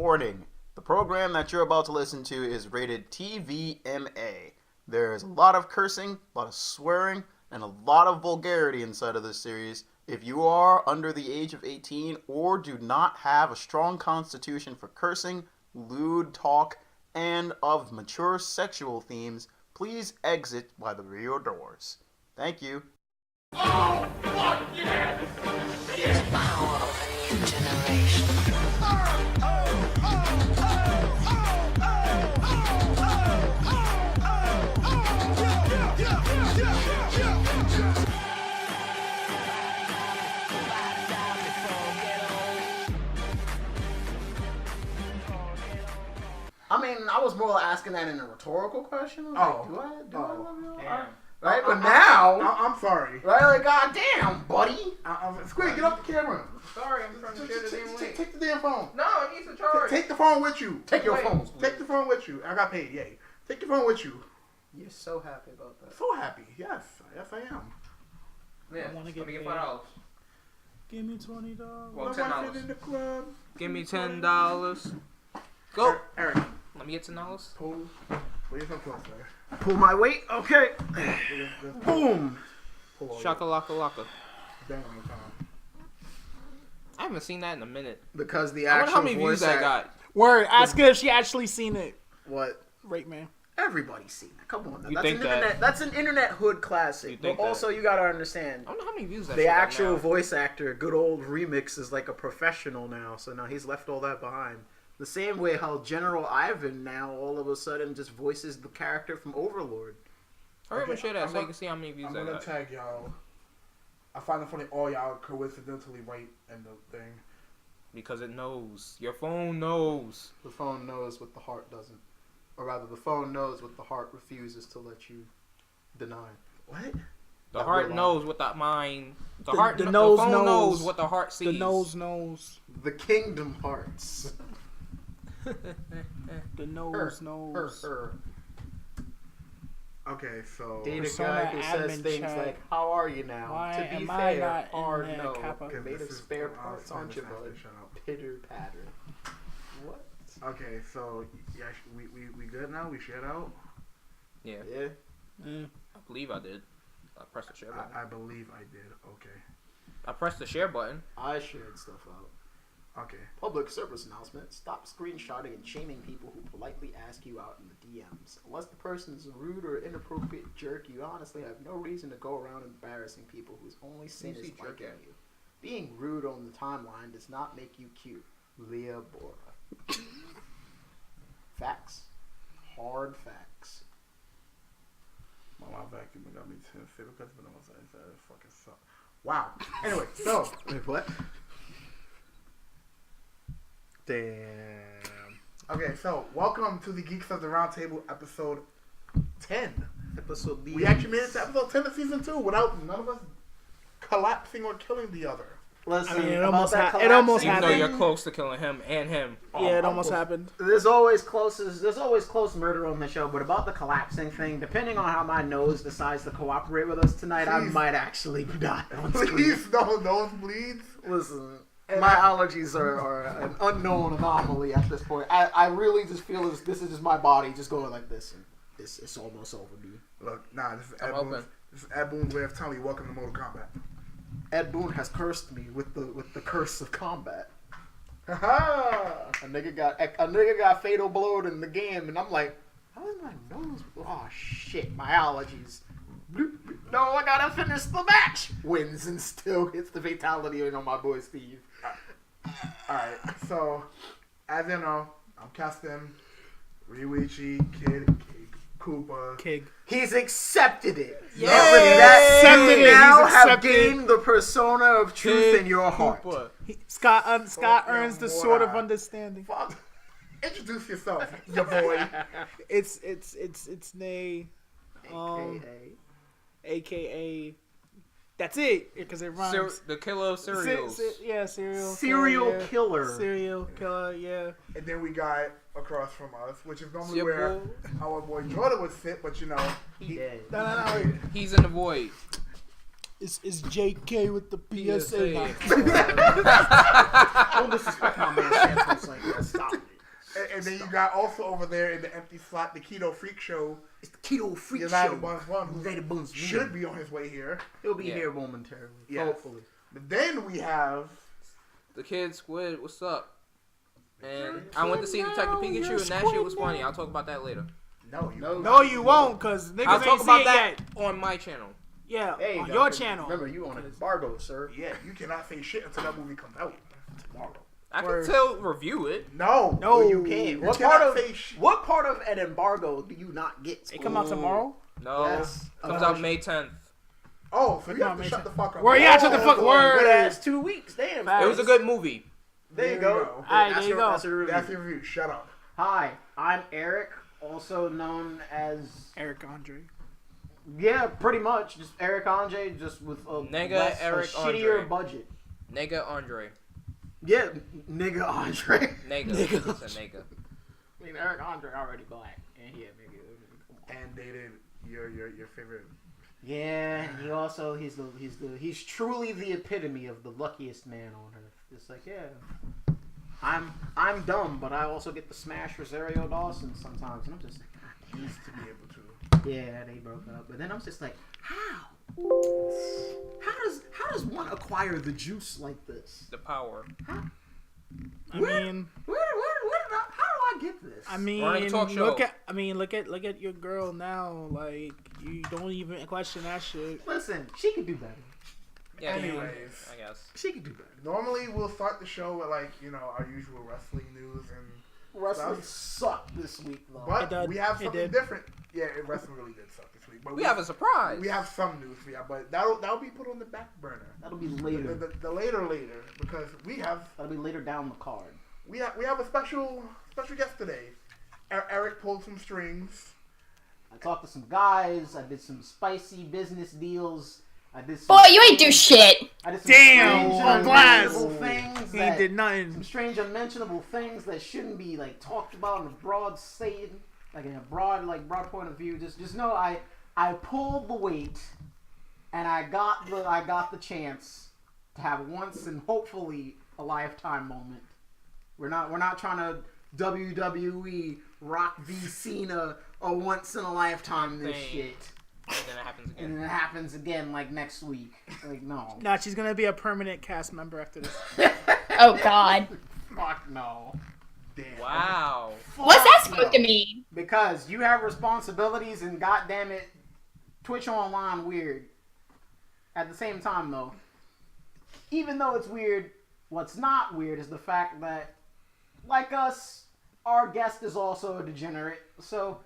Warning. The program that you're about to listen to is rated TVMA. There's a lot of cursing, a lot of swearing, and a lot of vulgarity inside of this series. If you are under the age of 18 or do not have a strong constitution for cursing, lewd talk, and of mature sexual themes, please exit by the rear doors. Thank you. Oh, fuck yes! The power of a new generation. I mean, I was more asking that in a rhetorical question. Like, do I love you? Right, but now I'm sorry. Right, like, goddamn, buddy. Squid, get off the camera. Sorry, I'm trying to share the damn link. Take the damn phone. No, it needs to charge. Take the phone with you. Take your phone. Take the phone with you. I got paid. Yay. Take your phone with you. You're so happy about that. So happy. Yes, I am. Yeah, I want to get $5. Give me $20. Well, $10 in the club. Give me $10. Go. Eric. Let me get $10. Pull yourself closer. Pull my weight. Okay. Boom. Shaka laka laka. Bang on the time. I haven't seen that in a minute. Because the I wonder actual how many voice views that got. Word. Ask her if she actually seen it. What? Rape Man. Everybody's seen that. Come on. You think that? That's an internet hood classic. You think but also, you gotta understand. I don't know how many views that The shit got actual now. voice actor, good old Remix, is like a professional now. So now he's left all that behind. The same way how General Ivan now all of a sudden just voices the character from Overlord. Hurry up and share that I'm so gonna- you can see how many views I'm that gonna got. tag y'all. I find it funny all y'all coincidentally right in the thing. Because it knows. Your phone knows. The phone knows what the heart doesn't. Or rather, the phone knows what the heart refuses to let you deny. What? The That heart word knows what the mind. The The phone nose knows knows. what the heart sees. The nose knows. The kingdom hearts. The nose knows. Okay, so Data Persona guy who says admin things chat. like, "How are you now?" Why to be am I fair, not in hard there, no. Kappa? You're made of this is- spare I'll parts, find aren't you, this after, bud? shut up. Pitter patter. What? Okay, so yeah, we good now? We shared out? Yeah, Yeah. I believe I did. I pressed the share button. I believe I did. Okay. I pressed the share button. I shared stuff out. Okay. Public service announcement. Stop screenshotting and shaming people who politely ask you out in the DMs. Unless the person is a rude or inappropriate jerk, you honestly have no reason to go around embarrassing people whose only sin Who's is he jerk liking at? you. Being rude on the timeline does not make you cute. Leah Bora. Facts. Hard facts. My vacuum got me 10 favorite cuts, but I was like, that fucking suck. Wow. Anyway, so Wait, what? damn. Okay, so welcome to the Geeks of the Roundtable episode 10. Episode B. We actually made it to episode 10 of season 2 without none of us collapsing or killing the other. Listen, I mean, it about almost that it almost Even though happened. you're close to killing him and him. Yeah, it I'm almost close. happened. There's always close murder on the show, but about the collapsing thing, depending on how my nose decides to cooperate with us tonight, I Please. might actually die on screen. Please don't nosebleeds. Listen, my allergies are an unknown anomaly at this point. I really just feel this is just my body just going like this, and it's almost over, dude. Look, nah, this is I'm Ed open. Boon's, this is Ed Boon's way of telling you welcome to Mortal Kombat. Ed Boon has cursed me with the curse of combat. Haha! A nigga got fatal blowed in the game, and I'm like, how is my nose? Oh shit, my allergies. Bloop, bloop. No, I gotta finish the match. Wins and still gets the fatality on my boy Steve. Alright, so, as you know, I'm casting Ryuichi, Kid, Koopa. Kig. He's accepted it. Yeah, You now He's have accepted it. gained the persona of truth in your heart. Koopa. Scott Oh, earns the yeah, sword of boy. understanding. Fuck. Introduce yourself, your boy. It's Nay, AKA. aka. That's it, because it rhymes. The killer of cereals. Serial Killer. Serial killer, yeah. And then we got across from us, which is normally Your where boy. our boy Jordan would sit, but you know, He dead. No. He's in the void. It's JK with the PSA. Don't disrespect my man Santos like that. Stop it. And then you got also over there in the empty slot the Keto Freak Show. It's the Keto Freak United Show. Buns One, who United Buns should be on his way here. He'll be here momentarily. Yes. Hopefully. But then we have The Kid Squid, what's up? And I went to see Detective Pikachu, and that shit was funny. I'll talk about that later. No, you won't, cause niggas I'll ain't talk see about it that yet. on my channel. Yeah, There you on go. your channel. Remember, you on an embargo, sir. yeah, you cannot say shit until that movie comes out tomorrow. I Word. can still review it. No, No, You can't. What cannot part of say what part of an embargo do you not get? It come out tomorrow. No, Yes. comes out May 10th. Oh, so you Come have on, to shut man. the fuck up. Word, yeah, shut the fuck- word. Good ass 2 weeks. Damn. Facts. It was a good movie. There you go. Alright, there you go. That's your review. That's your review. Shut up. Hi, I'm Eric, also known as Eric Andre. pretty much just Eric Andre, just with a Nigga Eric shittier Andre. budget. Nigga Andre. Yeah, nigga Andre. Nigga. Nigga. It's a nigga. I mean, Eric Andre already black, and he a nigga. And dated your favorite. Yeah, and he also he's truly the epitome of the luckiest man on earth. It's like, yeah, I'm dumb, but I also get to smash Rosario Dawson sometimes, and I'm just like, Used to be able to. yeah, they broke up, but then I'm just like, how? How does one acquire the juice like this? The power. I mean, How do I get this? I mean, We're on a talk show. look at your girl now. Like, you don't even question that shit. Listen, she could do better. Yeah, Anyways. I guess. She could do better. Normally we'll start the show with our usual wrestling news and Wrestling sucked this week though. but It did. we have It something did. different. Yeah, wrestling really did suck this week. But We have a surprise. we have some news for you, but that'll be put on the back burner. That'll be later. The later because we have That'll be later down the card. we have a special guest today. Eric pulled some strings. I talked to some guys. I did some spicy business deals. I did some Boy, you ain't do shit. I did some Damn, strange on glass. unmentionable things He ain't that- did some nothing. strange unmentionable things that shouldn't be like talked about in a broad state, like in a broad point of view. Just know I pulled the weight, and I got the chance to have once and hopefully a lifetime moment. We're not trying to WWE Rock v Cena a once in a lifetime this Thing. shit, And then it happens and again. then it happens again like next week. Like no, Nah, she's gonna be a permanent cast member after this. Oh God. fuck no. Damn. Wow. What's that Fuck supposed no. to mean? Because you have responsibilities and goddamn it, Twitch Online weird. At the same time though, even though it's weird, what's not weird is the fact that, like us, our guest is also a degenerate. So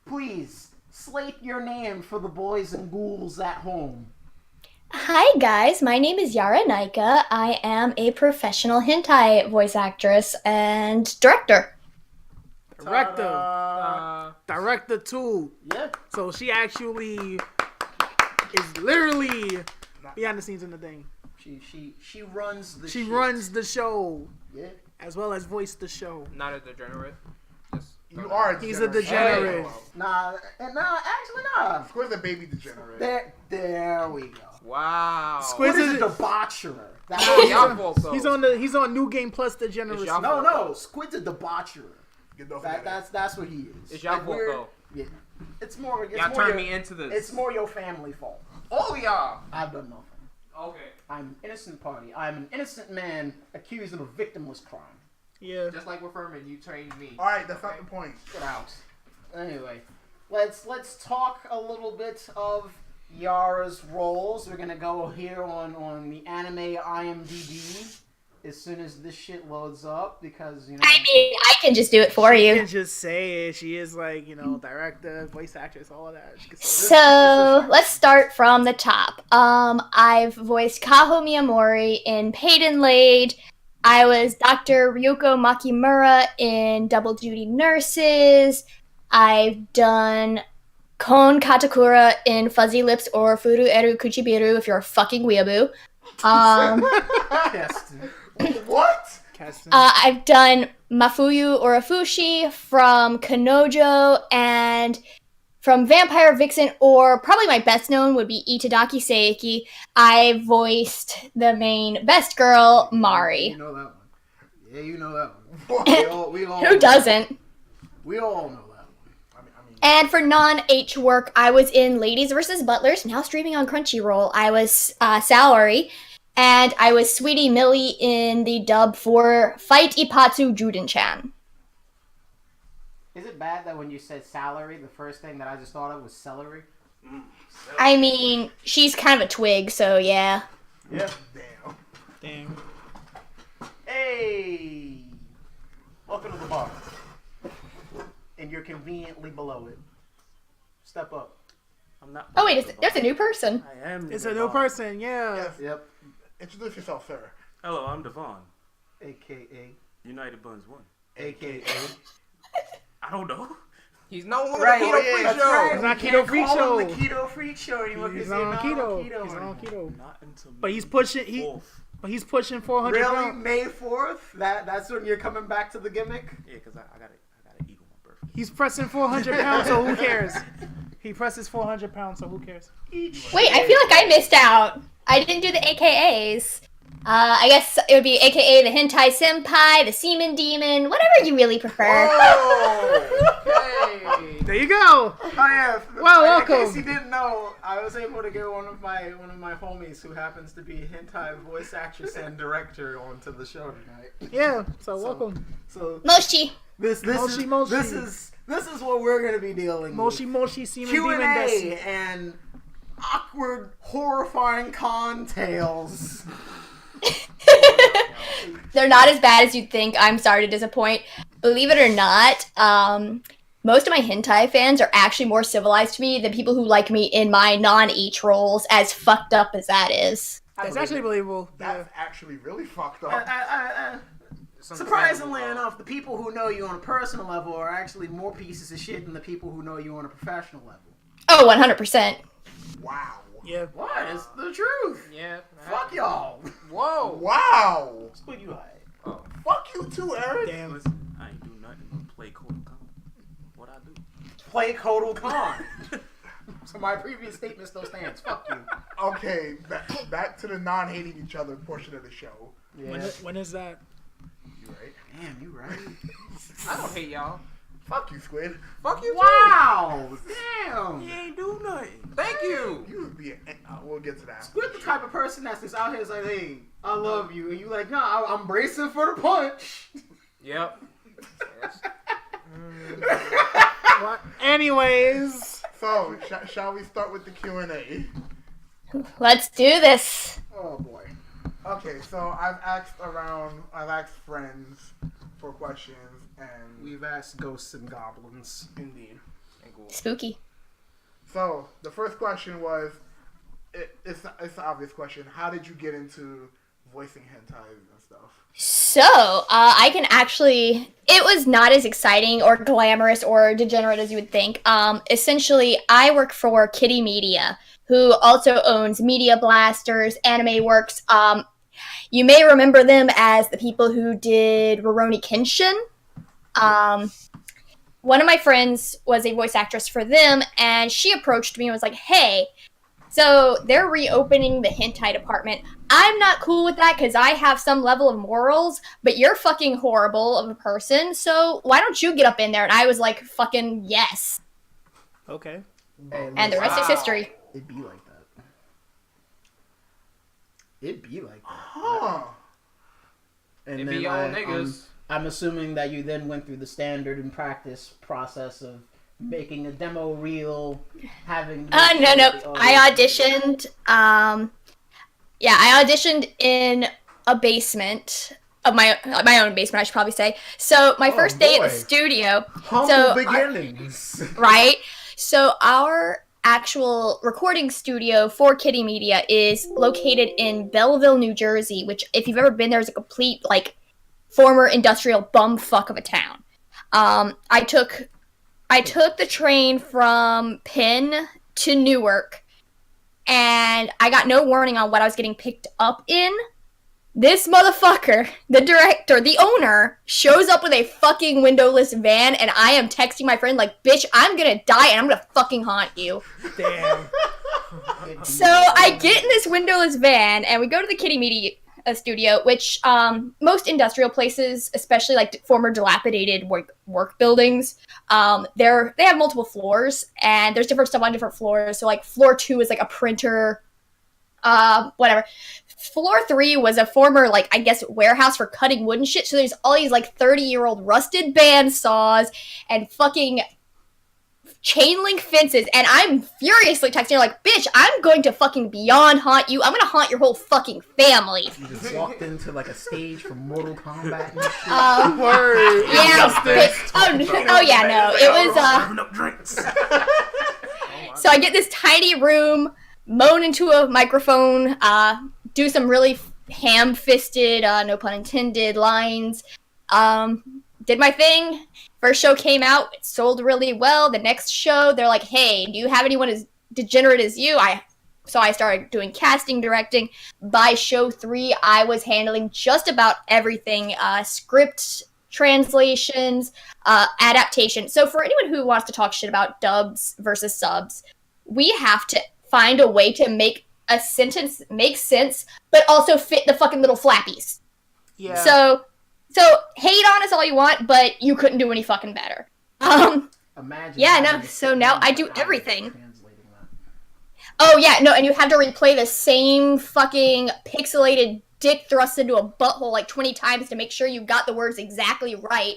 please slate your name for the boys and ghouls at home. Hi guys, my name is Yara Naika. I am a professional hentai voice actress and director. Director too. Yeah. So she actually is literally behind the scenes in the thing. She runs the She shit. runs the show Yeah. as well as voice the show. Not a degenerate. Just You are a He's a degenerate. degenerate. Actually nah. Squid's a baby degenerate. There we go. Wow. Squid- What is is a it- debaucherer? Oh, y'all fault, though. He's on New Game Plus Degeneracy. It's y'all No, fault, no, Squid's a debaucherer. Get off of that. That's what he is. It's y'all fault, we're- though. Yeah, it's more. It's Y'all more turned your, me into this. It's more your family fault. all of y'all. I've done nothing. Okay. I'm an innocent party. I'm an innocent man accused of a victimless crime. Yeah. Just like with Furman, you trained me. All right, that's not the point. Get out. Anyway, let's talk a little bit of Yara's roles. We're gonna go here on the anime IMDb as soon as this shit loads up because you know. I mean, I can just do it for She you. can just say it. She is like, director, voice actress, all of that. She can say So let's start from the top. I've voiced Kaho Miyamori in Paid and Laid. I was Dr. Ryoko Makimura in Double Duty Nurses. I've done Kon Katakura in Fuzzy Lips or Furu Eru Kuchibiru if you're a fucking weeaboo. Keston. What? Keston. I've done Mafuyu Urafushi from Kanojo and from Vampire Vixen, or probably my best known would be Itadaki Seiki, I voiced the main best girl, Mari. You know that one. Yeah, you know that one. We all Who doesn't? We all know that one. And for non-H work, I was in Ladies vs. Butlers, now streaming on Crunchyroll. I was Salary, and I was Sweetie Millie in the dub for Fight Ipatsu Juden-chan. Is it bad that when you said salary, the first thing that I just thought of was celery? I mean, she's kind of a twig, so yeah. Yeah. Damn. Hey! Welcome to the bar. And you're conveniently below it. Step up. I'm not. Oh wait, there's a new person. I am. It's a Devon. new person, yeah. Yes. Yep. Introduce yourself, sir. Hello, I'm Devon. AKA. United Buns 1. AKA. I don't know. He's no longer Right, the Keto yeah, Freak that's Show. right. It's not We Keto can't Freak call Show. him the Keto Freak Show anymore. He's 'cause on not keto. on He's on anymore. keto. Not until But he's pushing. He's pushing 400 Really? pounds. May 4th? That's when you're coming back to the gimmick? Yeah, because I gotta eat on my birthday. He's pressing 400 pounds, so who cares? He presses 400 pounds, so who cares? Wait, I feel like I missed out. I didn't do the AKAs. I guess it would be AKA the Hentai Senpai, the Semen Demon, whatever you really prefer. Okay. There you go. Oh yeah. Well, In welcome. case you didn't know, I was able to get one of my homies who happens to be a hentai voice actress and director onto the show tonight. Yeah. So welcome. So Moshi. this Moshi, is Moshi. this is what we're gonna be dealing Moshi with. Moshi Semen Q Demon and Desu. A and awkward, horrifying con tales. They're not as bad as you'd think. I'm sorry to disappoint. Believe it or not, most of my hentai fans are actually more civilized to me than people who like me in my non-H roles, as fucked up as that is. That's actually believable. Yeah. That's actually really fucked up. Surprisingly enough, the people who know you on a personal level are actually more pieces of shit than the people who know you on a professional level. Oh, 100%. Wow. Yeah. What? It's the truth. Yeah. Fuck y'all. Whoa. Wow. Split you high. Oh. Fuck you too, Eric. Damn. Listen, I ain't do nothing but play Kotal Khan. What I do? Play Kotal Khan. So my previous statement still stands. Fuck you. Okay, back to the non-hating each other portion of the show. Yeah. When is that? You right? Damn, you right. I don't hate y'all. Fuck you, Squid. Fuck you too. Wow. Damn. He ain't do nothing. Thank you. You would be. We'll get to that. Squid the type of person that's just out here is like, hey, I love you, and you like, nah, I'm bracing for the punch. Yep. Yes. What? Anyways. So, shall we start with the Q&A? Let's do this. Oh boy. Okay, so I've asked friends for questions, and We've asked ghosts and goblins. indeed. And cool. Spooky. So the first question was, it's an obvious question. How did you get into voicing hentai and stuff? So, I can actually... It was not as exciting or glamorous or degenerate as you would think. Essentially, I work for Kitty Media, who also owns Media Blasters, Anime Works. You may remember them as the people who did Rurouni Kenshin. One of my friends was a voice actress for them, and she approached me and was like, hey, so they're reopening the hentai department. I'm not cool with that because I have some level of morals, but you're fucking horrible of a person, so why don't you get up in there? And I was like, fucking yes. Okay. And the rest is history. It'd be like that. It'd be like that. Huh. And It then be y'all niggas. I'm assuming that you then went through the standard and practice process of making a demo reel, having... No. I auditioned. I auditioned in a basement of my own basement, I should probably say. So my first day at the boy. studio, Humble so beginnings. right? So our actual recording studio for Kitty Media is located in Belleville, New Jersey, which, if you've ever been there, is a complete former industrial bumfuck of a town. I took the train from Penn to Newark, and I got no warning on what I was getting picked up in. This motherfucker, the director, the owner, shows up with a fucking windowless van, and I am texting my friend like, bitch, I'm gonna die and I'm gonna fucking haunt you. Damn. So I get in this windowless van, and we go to the Kitty Media studio, which most industrial places, especially like former dilapidated work buildings, they have multiple floors, and there's different stuff on different floors. So like floor 2 is like a printer, whatever. Floor 3 was a former, like, I guess, warehouse for cutting wood and shit. So there's all these, like, 30-year-old rusted band saws and fucking chain link fences. And I'm furiously texting her, like, bitch, I'm going to fucking beyond haunt you. I'm going to haunt your whole fucking family. You just walked into like a stage from Mortal Kombat and shit. Yeah, no. It was, Up drinks. so I get this tiny room, moan into a microphone, do some really ham-fisted, no pun intended, lines. Did my thing. First show came out, it sold really well. The next show, they're like, hey, do you have anyone as degenerate as you? So I started doing casting, directing. By show 3, I was handling just about everything. Script translations, adaptation. So for anyone who wants to talk shit about dubs versus subs, we have to find a way to make a sentence make sense, but also fit the fucking little flappies. Yeah. So hate on us all you want, but you couldn't do any fucking better. Imagine. Yeah, no. So now I do everything. Oh yeah, no, and you have to replay the same fucking pixelated dick thrust into a butthole like 20 times to make sure you got the words exactly right,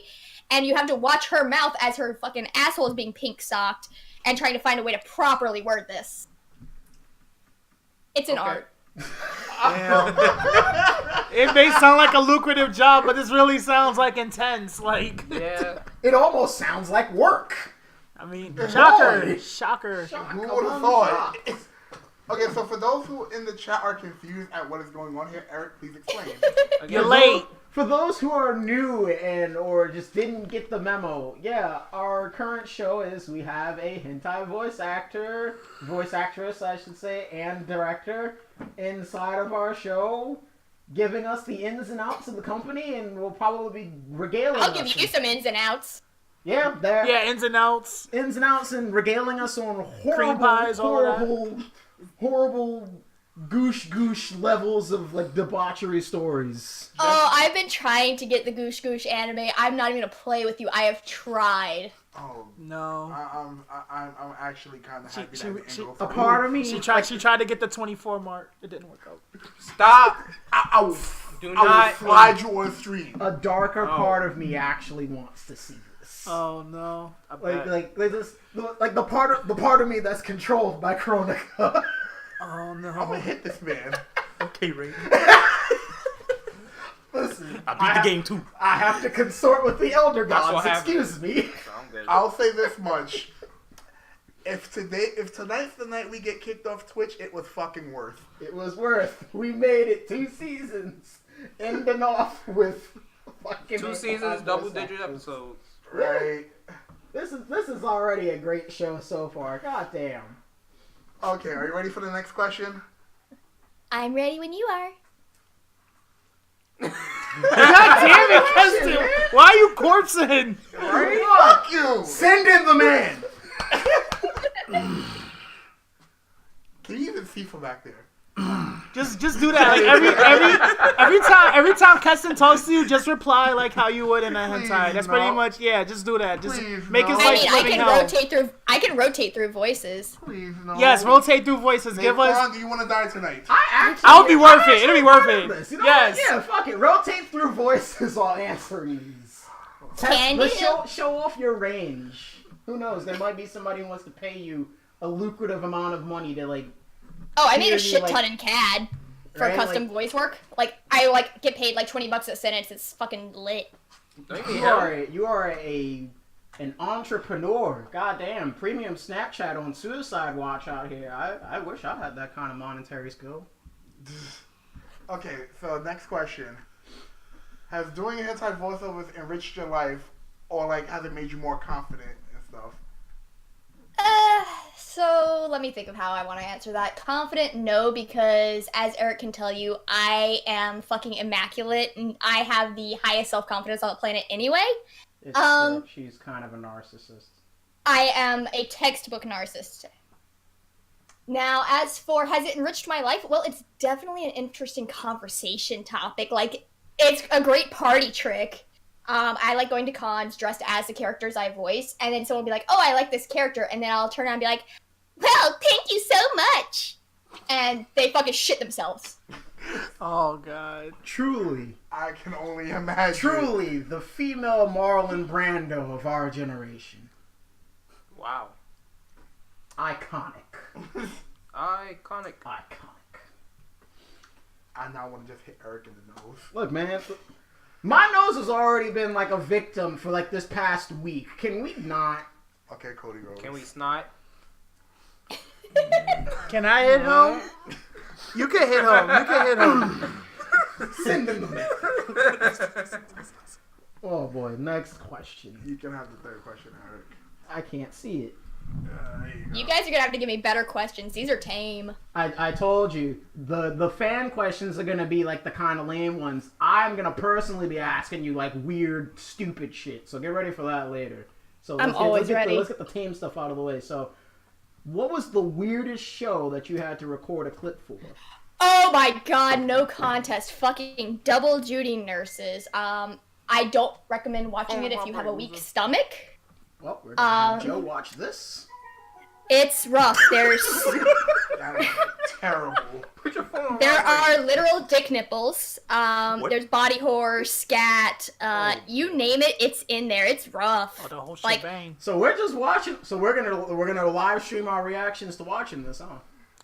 and you have to watch her mouth as her fucking asshole is being pink socked and trying to find a way to properly word this. It's an art. Damn. It may sound like a lucrative job, but this really sounds like intense. Like, Yeah. It almost sounds like work. I mean, shocker. Who would have thought? Okay, so for those who in the chat are confused at what is going on here, Eric, please explain. You're late. For those who are new or just didn't get the memo, yeah, our current show is we have a hentai voice actress, I should say, and director inside of our show, giving us the ins and outs of the company, and we'll probably be regaling I'll us. give you some ins and outs. Yeah, there. Yeah, ins and outs. Ins and outs and regaling us on Cream pies, all that. horrible goosh levels of like debauchery stories. Oh, I've been trying to get the Goosh Goosh anime. I'm not even gonna play with you. I have tried. Oh No. I'm actually kind of happy that A part of me. She tried to get the 24 mark. It didn't work out. Stop. I will Do I will not. slide you on stream. A darker part of me actually wants to see this. Oh no. Like the part of me that's controlled by Chronica. Oh no. I'm gonna hit this man. Okay, Ray. Listen, I beat the game too. I have to consort with the elder That's gods. what happened. Excuse me. So I'm good. I'll say this much. If tonight's the night we get kicked off Twitch, it was fucking worth. It was worth. We made it 2 seasons, ending off with fucking 2 seasons, double-digit episodes. Right. This is already a great show so far. God damn. Okay, are you ready for the next question? I'm ready when you are. God damn it, Keston! Why are you corpsing? Fuck you! Send in the man. Can you even see from back there? Just do that. Like every time Keston talks to you, just reply like how you would in a hentai. That's pretty much just do that. Just Please, make no. his I life mean, I living can hell. rotate through voices. Please, no. Yes, rotate through voices. Give us. Naquan, do you want to die tonight? I'll be worth it. It'll be worth it. You know Yes. what? Yeah, fuck it. Rotate through voices. I'll answer these. Can Let's you? show off your range. Who knows? There might be somebody who wants to pay you a lucrative amount of money to like. Oh, I made a Clearly, shit like- ton in CAD for Right, custom like- voice work. Like, I get paid like $20 a sentence. It's fucking lit. Don't you need You help? are an entrepreneur. Goddamn, premium Snapchat on Suicide Watch out here. I wish I had that kind of monetary skill. Okay, so next question. Has doing hentai voiceovers enriched your life, or like has it made you more confident and stuff? So So let me think of how I want to answer that. Confident, no, because as Eric can tell you, I am fucking immaculate and I have the highest self-confidence on the planet anyway. She's kind of a narcissist. I am a textbook narcissist. Now, as for has it enriched my life? Well, it's definitely an interesting conversation topic. Like, it's a great party trick. I like going to cons dressed as the characters I voice, and then someone will be like, oh, I like this character, and then I'll turn around and be like, well, thank you so much. And they fucking shit themselves. Oh, God. Truly, I can only imagine. Truly, the female Marlon Brando of our generation. Wow. Iconic. Iconic. I now want to just hit Eric in the nose. Look, man. My nose has already been like a victim for like this past week. Can we not? Okay, Cody goes. Can we snot? Can I hit him? You can hit him. Send him the Oh boy, next question. You can have the third question, Eric. I can't see it. There you go. You guys are gonna have to give me better questions. These are tame. I told you, the fan questions are gonna be like the kind of lame ones. I'm gonna personally be asking you like weird, stupid shit. So get ready for that later. So I'm always ready. Let's get the tame stuff out of the way. So, what was the weirdest show that you had to record a clip for? Oh my god, no contest. Fucking double duty nurses. I don't recommend watching it if you have a weak stomach. Well, we're gonna have Joe watch this. It's rough. There's That is terrible. Put your phone there are literal dick nipples. There's body horror, scat, you name it, it's in there. It's rough. Oh, the whole Like, shebang. So we're just watching. So we're gonna live stream our reactions to watching this, huh?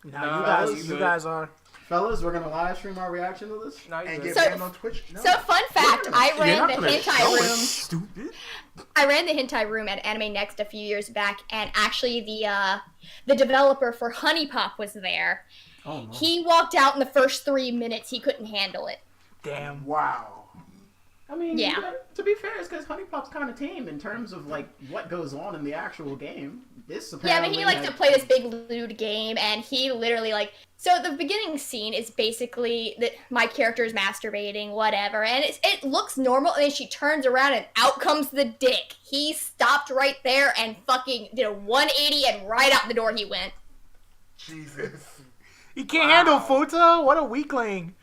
Nah, you guys are. Fellas, we're gonna live stream our reaction to this. No, you And good. get So- banned on Twitch? No. So fun fact, I ran the hentai room. Stupid. I ran the hentai room at Anime Next a few years back, and actually the developer for Honey Pop was there. Oh no. He walked out in the first 3 minutes. He couldn't handle it. Damn. Wow. I mean, Yeah. to be fair, it's because Honey Pop's kind of tame in terms of like what goes on in the actual game. This Yeah, apparently. but he likes to play this big lewd game, and he literally like. So the beginning scene is basically that my character is masturbating, whatever, and it looks normal, and then she turns around and out comes the dick. He stopped right there and fucking did a 180, and right out the door he went. Jesus. You can't handle Futa? What a weakling.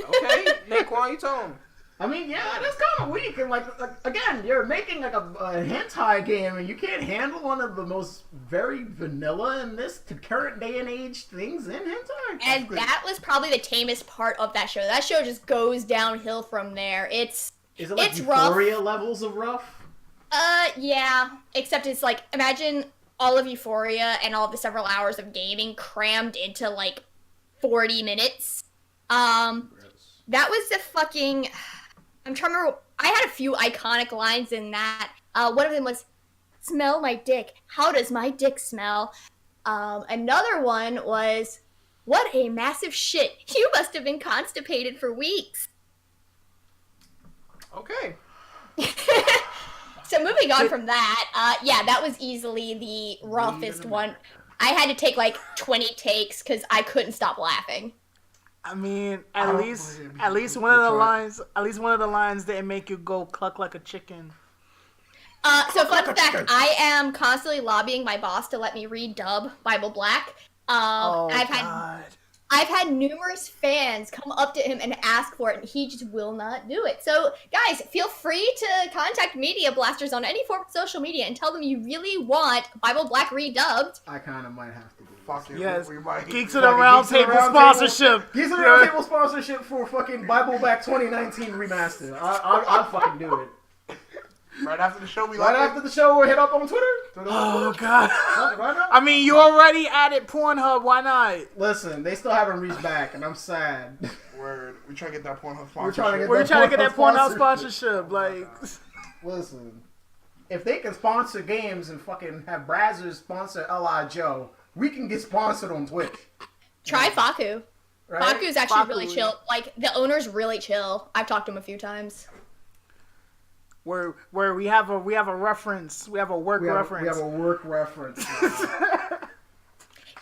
Okay, Naquan, you told him. I mean, yeah, that's kind of weak. And like again, you're making like a hentai game, and you can't handle one of the most very vanilla in this to current day and age things in hentai. And that was probably the tamest part of that show. That show just goes downhill from there. Is it like it's rough. Euphoria levels of rough? Yeah. Except it's like, imagine all of Euphoria and all the several hours of gaming crammed into like 40 minutes. That was the fucking... I'm trying to remember... I had a few iconic lines in that. One of them was, smell my dick. How does my dick smell? Another one was, what a massive shit. You must have been constipated for weeks. Okay. So moving on from that, yeah, that was easily the roughest one. I had to take like 20 takes because I couldn't stop laughing. I mean, I at don't least blame you. at least one of the lines didn't make you go cluck like a chicken. So fun fact, I am constantly lobbying my boss to let me redub Bible Black. I've had numerous fans come up to him and ask for it, and he just will not do it. So, guys, feel free to contact Media Blasters on any form of social media and tell them you really want Bible Black redubbed. I kind of might have to do this. Fuck it. Yes. We might. Geeks of the Round Geeks of the Table Round sponsorship. Geeks of the Yeah. Round Table sponsorship for fucking Bible Back 2019 remaster. I'll fucking do it. Right after the show, we Right like after the show, we'll hit up on Twitter. Oh god. Right now? I mean, you already added Pornhub. Why not? Listen, they still haven't reached back, and I'm sad. Word. We try to get that Pornhub We're sponsorship. trying to get We're trying to get that Pornhub sponsorship. Like, Listen, if they can sponsor games and fucking have Brazzers sponsor L.I. Joe, we can get sponsored on Twitch. Try Faku. Right? Faku's actually Faku. really chill. Like, the owner's really chill. I've talked to him a few times. where we have a reference. We have a work reference. We have a work reference.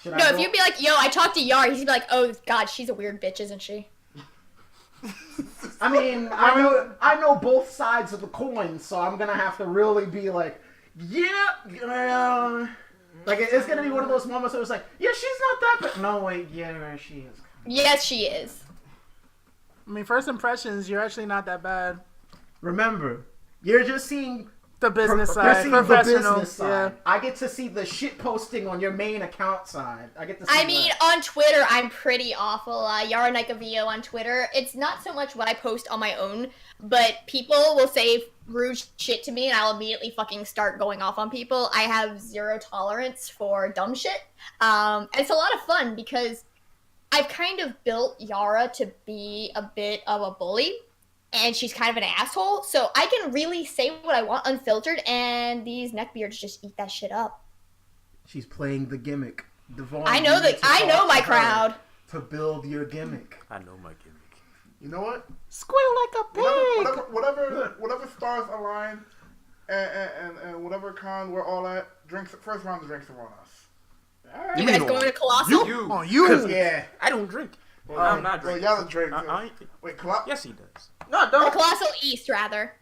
Should No, I if you'd be like, yo, I talked to Yara, he'd be like, oh, God, she's a weird bitch, isn't she? I mean, I know both sides of the coin, so I'm gonna have to really be like, yeah, like it's gonna be one of those moments where it's like, yeah, she's not that bad. No, wait, yeah, she is. Yes, she is. I mean, first impressions, you're actually not that bad. Remember, you're just seeing The business you're side, seeing the professional. business side. I get to see the shit posting on your main account side. I get to see I mean, on Twitter, I'm pretty awful. Yara Naika VO on Twitter. It's not so much what I post on my own, but people will say rude shit to me, and I'll immediately fucking start going off on people. I have zero tolerance for dumb shit. It's a lot of fun because I've kind of built Yara to be a bit of a bully, and she's kind of an asshole, so I can really say what I want unfiltered, and these neckbeards just eat that shit up. She's playing the gimmick. Devon, I know my crowd. To build your gimmick. I know my gimmick. You know what? Squeal like a pig. Whatever stars align, and whatever con we're all at, first round of drinks are on us. Alright. You guys going to Colossal? You. On you. Yeah. I don't drink. Well, I'm not Well, drinking. y'all drink. Wait, Yes, he does. No, I The don't. Colossal East, rather.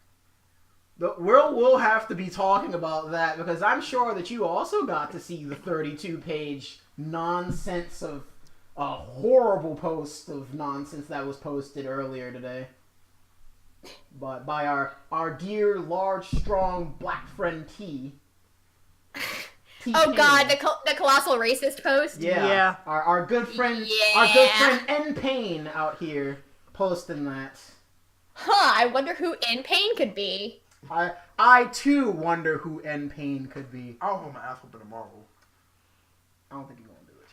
We'll have to be talking about that because I'm sure that you also got to see the 32-page nonsense of a horrible post of nonsense that was posted earlier today. But by our dear, large, strong black friend T. Oh God, the Colossal Racist post? Yeah. Our good friend, our good friend N Payne out here posting that. Huh, I wonder who In Pain could be. I too wonder who N Payne could be. I'll hold my ass whooping tomorrow. I don't think he's gonna do it,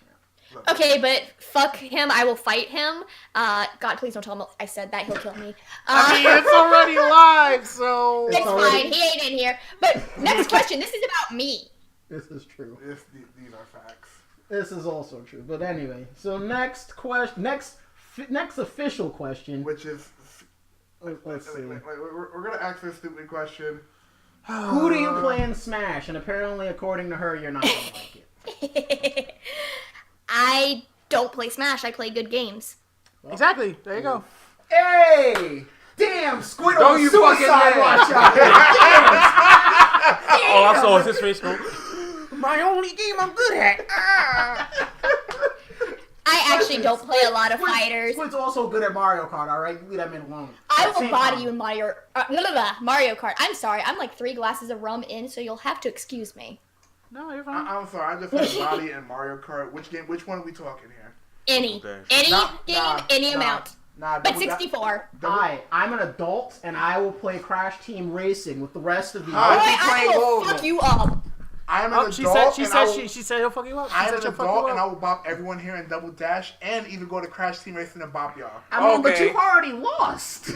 champ. Okay, but fuck him, I will fight him. God, please don't tell him I said that, he'll kill me. I mean, it's already live, so... It's fine, he ain't in here. But next question, this is about me. This is true. These are facts. This is also true. But anyway, so next official question. Which is, Let's see. we're gonna ask this stupid question. Who do you play in Smash? And apparently, according to her, you're not gonna like it. I don't play Smash, I play good games. Exactly. There you go. Hey! Damn, Squid Don't on you suicide fucking watch out here. All I saw was his face go, my only game I'm good at. I actually don't play a lot of fighters. Squid's also good at Mario Kart, alright? You leave that man alone. I At the will same body time. you in Mario Kart. I'm sorry, I'm like 3 glasses of rum in, so you'll have to excuse me. No, you're fine. I'm sorry, I just had Body and Mario Kart. Which one are we talking here? Any Double game, amount. Nah, But double- 64. I'm an adult, and I will play Crash Team Racing with the rest of you. Boy, Alright. I will fuck you up. I am an Oh, adult. she said and she said he'll fuck you up. She I am said an she'll fuck adult, you and I up. will bop everyone here in Double Dash, and even go to Crash Team Racing and bop y'all. I mean, but Okay. you've already lost.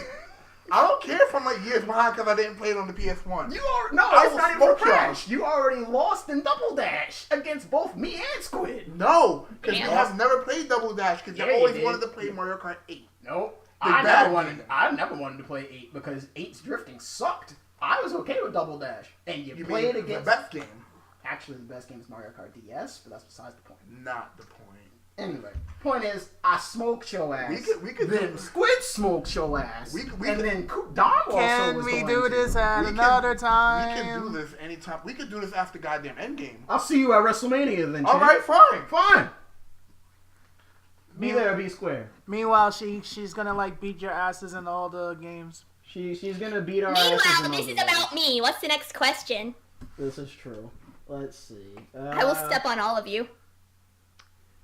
I don't care if I'm like years behind because I didn't play it on the PS1. No, I it's will not even for smoke y'all. Crash. You already lost in Double Dash against both me and Squid. No, because you Damn. have never played Double Dash because Yeah, you you always did. wanted to play Mario Kart 8. Nope. Big I bad never wanted to play 8 because 8's drifting sucked. I was okay with Double Dash. And you You play it mean against... the best game, Actually, the best game is Mario Kart DS, but that's besides the point. not the point. Anyway, point is, I smoked your ass. We could Then do- Squid smoked your ass. We and could- then Dom also Can was we going do to. this at We can- another time? We can do this anytime. We could do this after goddamn Endgame. I'll see you at WrestleMania then, All champ. right, fine. Fine. Be there, be square. Meanwhile, she's gonna like beat your asses in all the games. She's gonna beat our asses. Meanwhile, in this other is ways. about me. What's the next question? This is true. Let's see. I will step on all of you.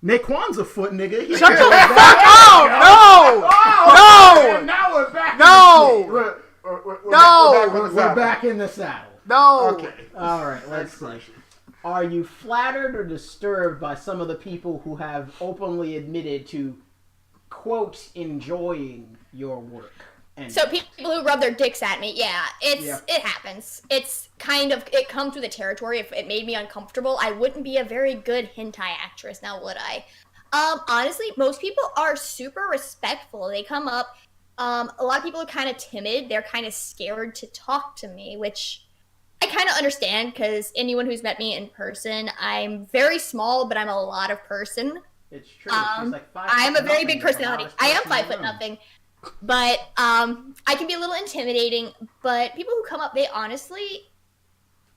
Naquan's a foot nigga. He Shut the can't fuck back. up! No! Oh, and No! now we're back. No! In the seat. No! We're back in the saddle. No! Okay. All right. Let's see. Are you flattered or disturbed by some of the people who have openly admitted to, quote, enjoying your work? And So people who rub their dicks at me, yeah, Yeah. it happens. It's kind of, it comes with the territory. If it made me uncomfortable, I wouldn't be a very good hentai actress, now would I? Honestly, most people are super respectful. They come up. A lot of people are kind of timid. They're kind of scared to talk to me, which I kind of understand, because anyone who's met me in person, I'm very small, but I'm a lot of person. It's true. She's like 5 I'm foot a very nothing, big the personality. loudest I am person in 5 the foot room. nothing. But I can be a little intimidating. But people who come up, they honestly,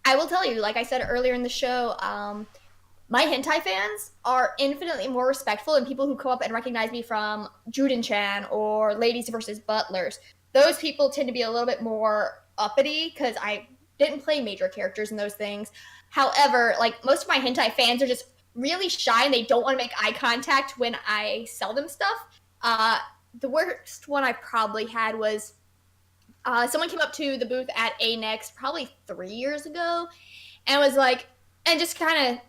I will tell you, like I said earlier in the show, my hentai fans are infinitely more respectful than people who come up and recognize me from Juden-chan or Ladies versus Butlers. Those people tend to be a little bit more uppity because I didn't play major characters in those things. However, like most of my hentai fans are just really shy and they don't want to make eye contact when I sell them stuff. The worst one I probably had was someone came up to the booth at A-Next probably 3 years ago and was like, and just kind of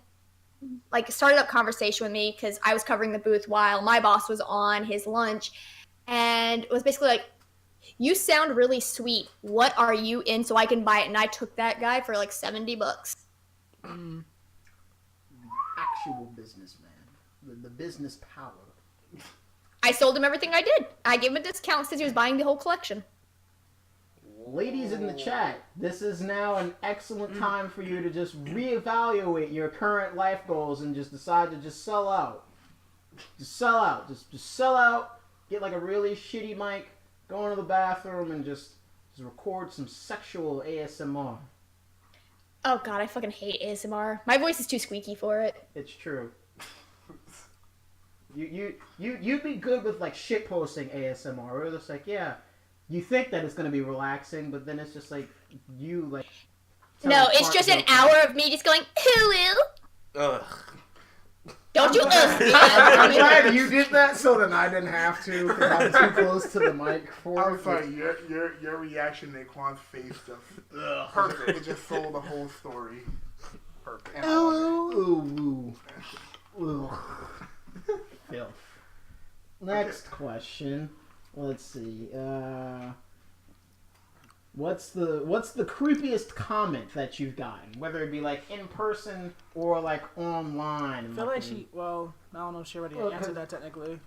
like started up conversation with me because I was covering the booth while my boss was on his lunch, and was basically like, you sound really sweet. What are you in so I can buy it? And I took that guy for like $70. Actual businessman. The business power. I sold him everything I did. I gave him a discount since he was buying the whole collection. Ladies in the chat, this is now an excellent time for you to just reevaluate your current life goals and just decide to just sell out. Just sell out. Just sell out. Get like a really shitty mic. Go into the bathroom and just record some sexual ASMR. Oh god, I fucking hate ASMR. My voice is too squeaky for it. It's true. You'd be good with like shit posting ASMR. Where it's like, yeah, you think that it's gonna be relaxing, but then it's just like you like. No, it's just an hour of me just going, hello. Ugh. Don't you I'm glad you did that so then I didn't have to because I'm too close to the mic for I'm it. sorry, your reaction to Quan's face just Perfect. It just sold the whole story. Perfect. And I love Ooh. Filth. Next question. Let's see. What's the creepiest comment that you've gotten? Whether it be like in person or like online. I feel like she. Well, I don't know if she already answered that technically.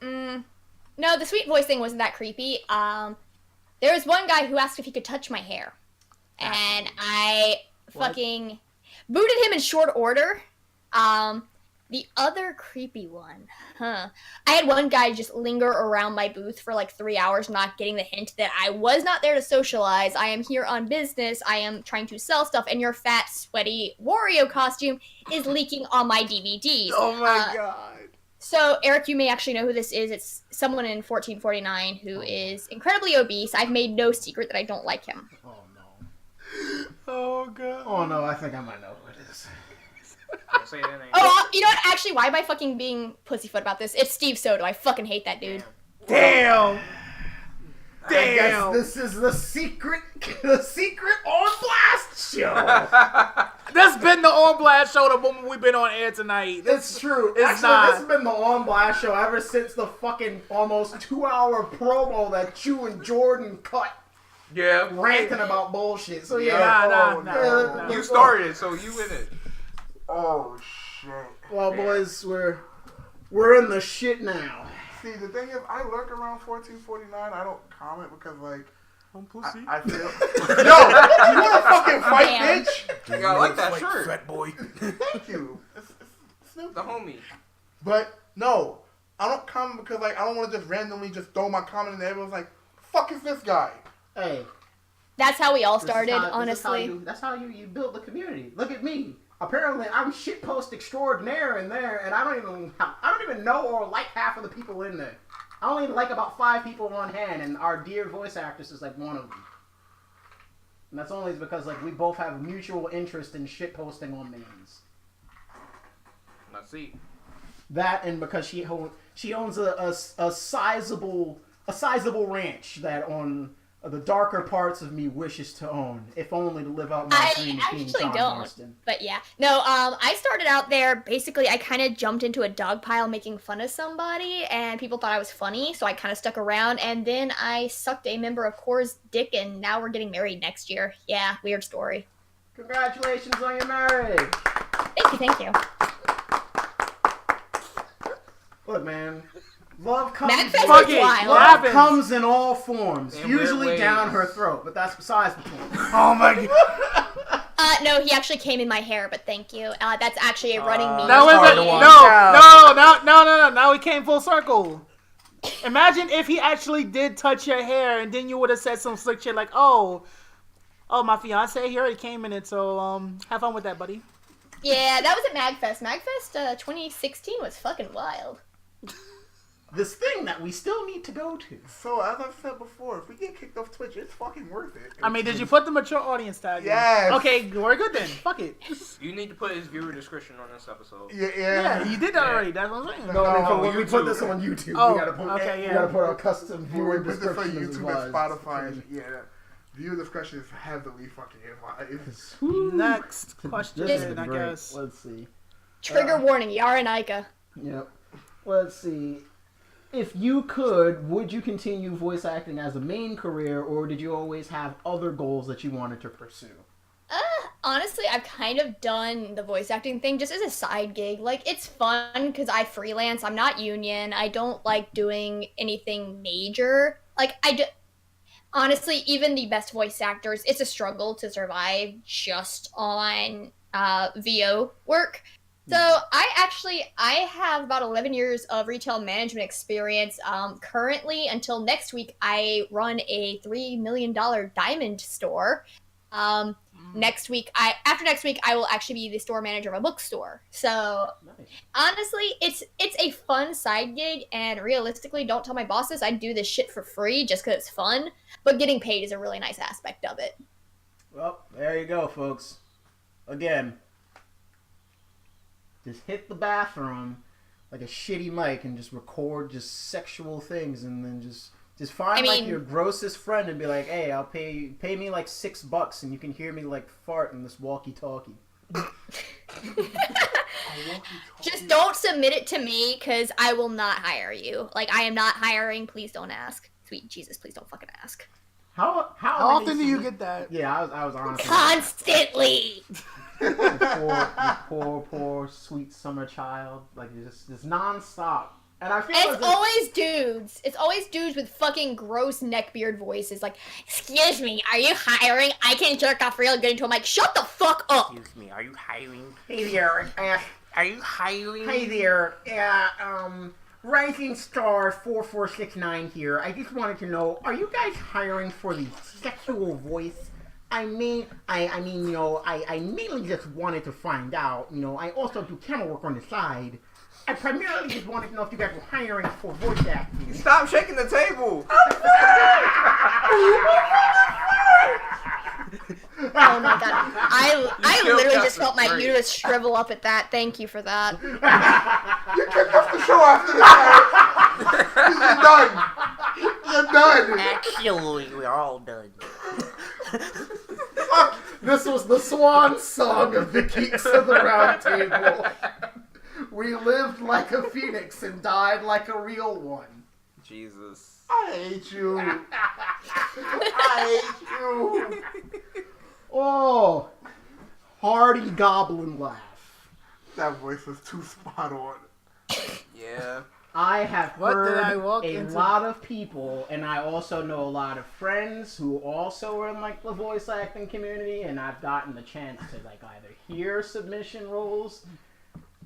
No, the sweet voice thing wasn't that creepy. There was one guy who asked if he could touch my hair, and I fucking booted him in short order. The other creepy one, I had one guy just linger around my booth for like 3 hours, not getting the hint that I was not there to socialize. I am here on business. I am trying to sell stuff, and your fat, sweaty Wario costume is leaking on my DVDs. Oh my god. So, Eric, you may actually know who this is. It's someone in 1449 who is incredibly obese. I've made no secret that I don't like him. Oh no. Oh god. Oh no, I think I might know who it is. Don't say that name. Oh, you know what? Actually, why am I fucking being pussyfoot about this? It's Steve Soto. I fucking hate that dude. Damn. I guess this is the secret on blast show. That's been the On Blast show the moment we've been on air tonight. It's true. It's Actually, not. this has been the On Blast show ever since the fucking almost 2-hour promo that you and Jordan cut Yeah. ranting about bullshit. So yeah. Nah. You started, so you in it. Oh shit. Well, boys, we're in the shit now. See, the thing is, I lurk around 1449. I don't comment because, like, I'm pussy. I feel. Yo, you want to fucking fight, Damn. bitch? Yeah, I like that shirt. Fat boy. Thank you. It's Snoop. The homie. But no, I don't comment because, like, I don't want to just randomly just throw my comment and everyone's like, "Fuck is this guy?" Hey. That's how we all this is started, how- honestly. That's how you build the community. Look at me. Apparently, I'm shitpost extraordinaire in there, and I don't even know or like half of the people in there. I only like about 5 people on hand, and our dear voice actress is like one of them. And that's only because like we both have mutual interest in shitposting on memes. Let's see. That and because she owns a sizable ranch that on the darker parts of me wishes to own, if only to live out my I dream of being actually John don't. Marston. But yeah. No, I started out there, basically, I kind of jumped into a dog pile making fun of somebody, and people thought I was funny, so I kind of stuck around, and then I sucked a member of Core's dick, and now we're getting married next year. Yeah, weird story. Congratulations on your marriage. Thank you. Look, man, Love comes. Magfest Fuck is it. wild. What Love happens? comes in all forms, In weird usually ways. down her throat, but that's besides the point. Oh my god. No, he actually came in my hair, but thank you. That's actually a running meme. Now wait a hard minute. to watch. No. Now we came full circle. Imagine if he actually did touch your hair, and then you would have said some slick shit like, "Oh, my fiance, he already came in it, so have fun with that, buddy." Yeah, that was at Magfest. Magfest 2016 was fucking wild. This thing that we still need to go to. So as I've said before, if we get kicked off Twitch, it's fucking worth it. I mean, did you put the mature audience tag in? Yes. Okay, we're good then. Fuck it. You need to put his viewer description on this episode. Yeah. Yeah, you did that already. That's what I'm saying. No, No, no, when we YouTube. put this on YouTube, Oh, we gotta put okay, yeah. we gotta put our custom When viewer we put this on description as YouTube and advised. Spotify, yeah, viewer discretion is heavily fucking advised. Next question, This is I great. guess. Let's see. Trigger warning, Yara Naika. Yep. Let's see. If you could, would you continue voice acting as a main career, or did you always have other goals that you wanted to pursue? Honestly, I've kind of done the voice acting thing just as a side gig. Like, it's fun because I freelance. I'm not union. I don't like doing anything major. Like, honestly, even the best voice actors, it's a struggle to survive just on VO work. So I have about 11 years of retail management experience. Currently, until next week, I run a $3 million diamond store. After next week, I will actually be the store manager of a bookstore. So Nice. honestly, it's a fun side gig, and realistically, don't tell my bosses I do this shit for free just because it's fun. But getting paid is a really nice aspect of it. Well, there you go, folks. Again, just hit the bathroom like a shitty mic and just record just sexual things, and then just find like your grossest friend and be like, "Hey, I'll pay me like $6 and you can hear me like fart in this walkie-talkie." Just don't submit it to me because I will not hire you. Like, I am not hiring. Please don't ask. Sweet Jesus, please don't fucking ask. How How often do you get that? Yeah, I was honestly. Constantly. You poor, sweet summer child. Like, just nonstop. And I feel It's as if- always dudes. It's always dudes with fucking gross neckbeard voices. Like, excuse me, are you hiring? I can jerk off real good into a mic. Shut the fuck up. Excuse me, are you hiring? Hey there, Are you hiring? hey there, Rising Star 4469 here. I just wanted to know, are you guys hiring for the sexual voice? I mean, you know, I mainly just wanted to find out. You know, I also do camera work on the side. I primarily just wanted to know if you guys were hiring for voice acting. Stop shaking the table. Oh my god. I killed literally just Justin. felt my Great. uterus shrivel up at that. Thank you for that. You kicked off the show after this. You're done. You're done. Actually, we're all done. This was the swan song of the Geeks of the Round Table. We lived like a phoenix and died like a real one. Jesus. I hate you. I hate you. Oh, hearty goblin laugh. That voice was too spot on. Yeah. I have What did I heard walk a into? lot of people, and I also know a lot of friends who also are in like the voice acting community, and I've gotten the chance to like either hear submission roles,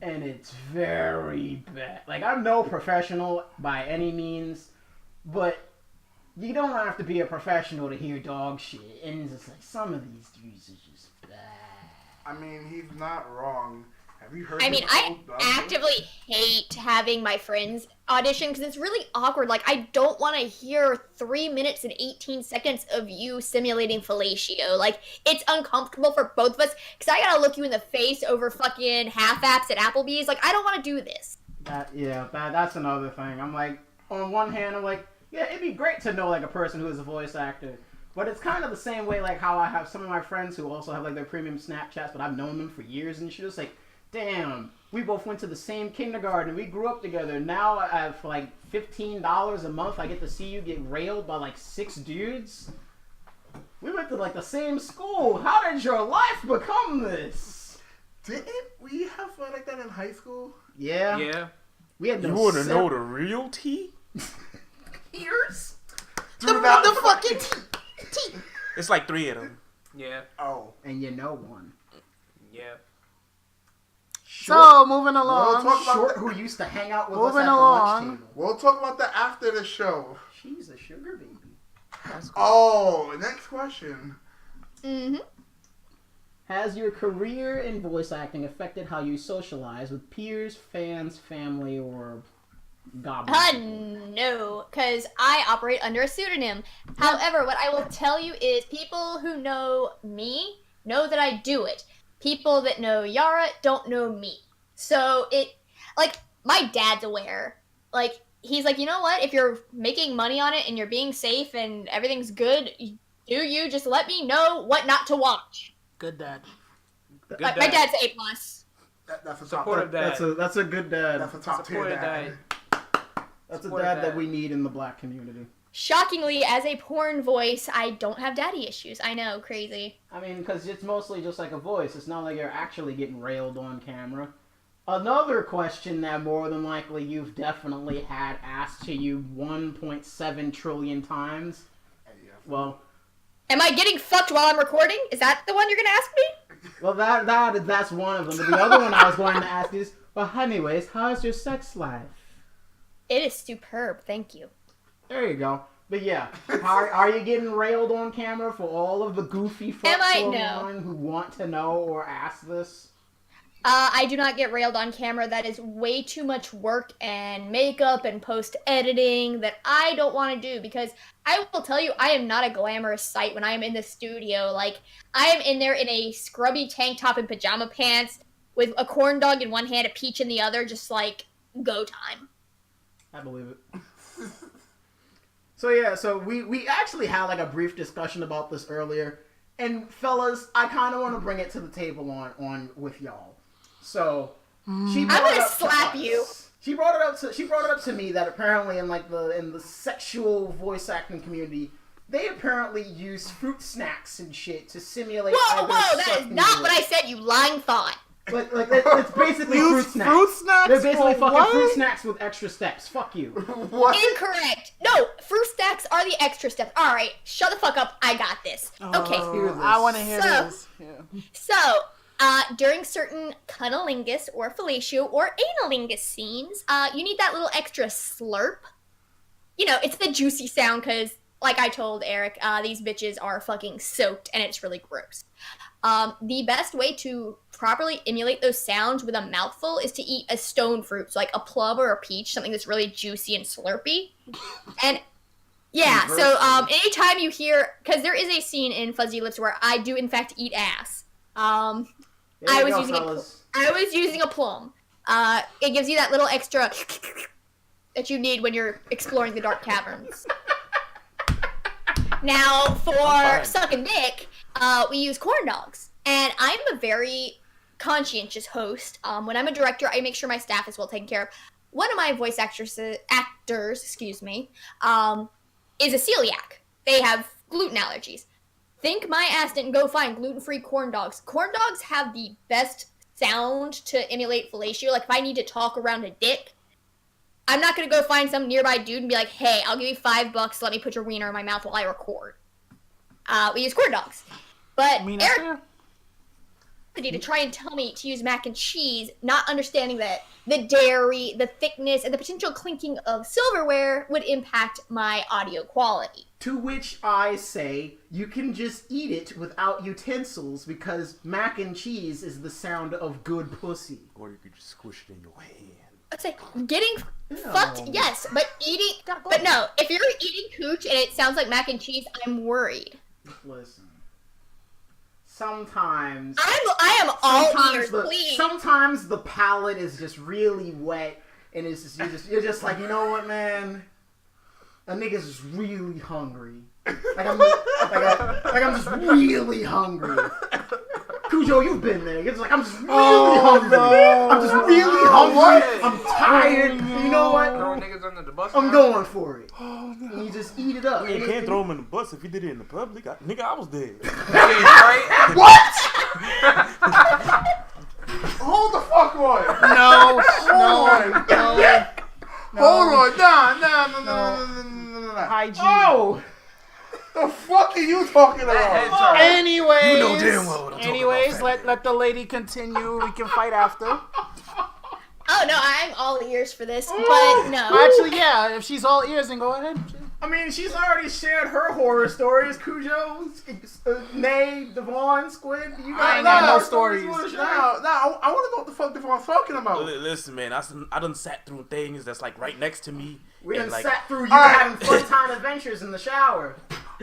and it's very bad. Like, I'm no professional by any means, but you don't have to be a professional to hear dog shit, and it's just like some of these dudes are just bad. I mean, he's not wrong. Have you heard? I mean, his I old dog? actively hate having my friends audition because it's really awkward. Like, I don't want to hear 3 minutes and 18 seconds of you simulating fellatio. Like, it's uncomfortable for both of us because I gotta look you in the face over fucking half-apps at Applebee's. Like, I don't want to do this. That's another thing. I'm like, on one hand, I'm like, yeah, it'd be great to know like a person who is a voice actor. But it's kind of the same way like how I have some of my friends who also have like their premium Snapchats, but I've known them for years and shit. It's like, damn, we both went to the same kindergarten. We grew up together. Now for like $15 a month, I get to see you get railed by like 6 dudes. We went to like the same school. How did your life become this? Didn't we have fun like that in high school? Yeah. Yeah. We had no You want to sip. know the real tea? Ears? Do not fucking tea. It's like 3 of them. Yeah. Oh. And you know one. Yeah. So, moving We'll along. talk about Short, the, who used to hang out with Moving us at along. the lunch table. we'll talk about that after the show. She's a sugar baby. Oh, next question. Mm-hmm. Has your career in voice acting affected how you socialize with peers, fans, family, or goblins? No, because I operate under a pseudonym. However, what I will tell you is people who know me know that I do it. People that know Yara don't know me. So my dad's aware. Like, he's like, you know what? If you're making money on it and you're being safe and everything's good, you just let me know what not to watch. Good dad. Good My dad. dad's A+. That's a top. Supportive dad. That's a good dad. That's a top tier Supportive dad. That's a supportive dad that dad. we need in the black community. Shockingly, as a porn voice, I don't have daddy issues. I know, crazy. I mean, because it's mostly just like a voice. It's not like you're actually getting railed on camera. Another question that more than likely you've definitely had asked to you 1.7 trillion times. Well, Am I getting fucked while I'm recording? Is that the one you're gonna ask me? well, that's one of them. But the other one I was going to ask is, well, anyways, how's your sex life? It is superb, thank you. There you go. But yeah, are you getting railed on camera for all of the goofy Am I? fucks No. online who want to know or ask this? I do not get railed on camera. That is way too much work and makeup and post-editing that I don't want to do, because I will tell you, I am not a glamorous sight when I am in the studio. Like, I am in there in a scrubby tank top and pajama pants with a corn dog in one hand, a peach in the other, just like, go time. I believe it. So we actually had like a brief discussion about this earlier, and fellas, I kind of want to bring it to the table on with y'all. So she brought I'm gonna it up to slap us. you. She brought it up to me that apparently in the sexual voice acting community, they apparently use fruit snacks and shit to simulate. Whoa, either that is sucking not dick. what I said, you lying thought. Like it's basically fruit Use snacks. fruit snacks They're basically for fucking what? fruit snacks with extra steps. Fuck you. What? Incorrect. No, fruit stacks are the extra steps. All right, shut the fuck up. I got this. Okay. hear this. I want to hear So- this. Yeah. So, during certain cunnilingus or fellatio or analingus scenes, you need that little extra slurp. You know, it's the juicy sound because, like I told Eric, these bitches are fucking soaked and it's really gross. The best way to properly emulate those sounds with a mouthful is to eat a stone fruit, so like a plum or a peach, something that's really juicy and slurpy. And yeah, so anytime you hear, because there is a scene in Fuzzy Lips where I do in fact eat ass. There I you was go, using fellas. I was using a plum. It gives you that little extra that you need when you're exploring the dark caverns. Now, for sucking dick, we use corn dogs. And I'm a very conscientious host. When I'm a director, I make sure my staff is well taken care of. One of my voice actors, is a celiac. They have gluten allergies. Think my ass didn't go find gluten-free corn dogs. Corn dogs have the best sound to emulate fellatio. Like, if I need to talk around a dick, I'm not going to go find some nearby dude and be like, hey, I'll give you $5, let me put your wiener in my mouth while I record. We use corn dogs. But I mean, Eric to try and tell me to use mac and cheese, not understanding that the dairy, the thickness, and the potential clinking of silverware would impact my audio quality. To which I say, you can just eat it without utensils because mac and cheese is the sound of good pussy. Or you could just squish it in your hand. I'd say getting fucked, yes, but eating, but no, if you're eating cooch and it sounds like mac and cheese, I'm worried. Listen. Sometimes... I am all ears, please. Sometimes the palate is just really wet, and it's just, you're just like, you know what, man? A nigga's just really hungry. Like I'm just really hungry. Cujo, you've been there. You're just like, I'm just really hungry. no. I'm just really hungry. I'm tired. You know what? Throwing niggas under the bus. I'm now? going for it. And you just eat it up. You can't throw him in the bus if you did it in the public. Nigga, I was there. Yeah, right? What? Hold the fuck on. No. Hold on. Nah. Hygiene. Oh! The fuck are you talking about? Anyways, You know damn well what I'm talking about. let the lady continue. We can fight after. Oh no, I'm all ears for this, but no. Actually, yeah. If she's all ears, then go ahead. I mean, she's already shared her horror stories. Cujo, Nay, Devon, Squid. You I got ain't got no stories. I want to know what the fuck Devon's talking about. Listen, man, I done sat through things that's like right next to me. We done like, sat through you Alright. having fun time adventures in the shower.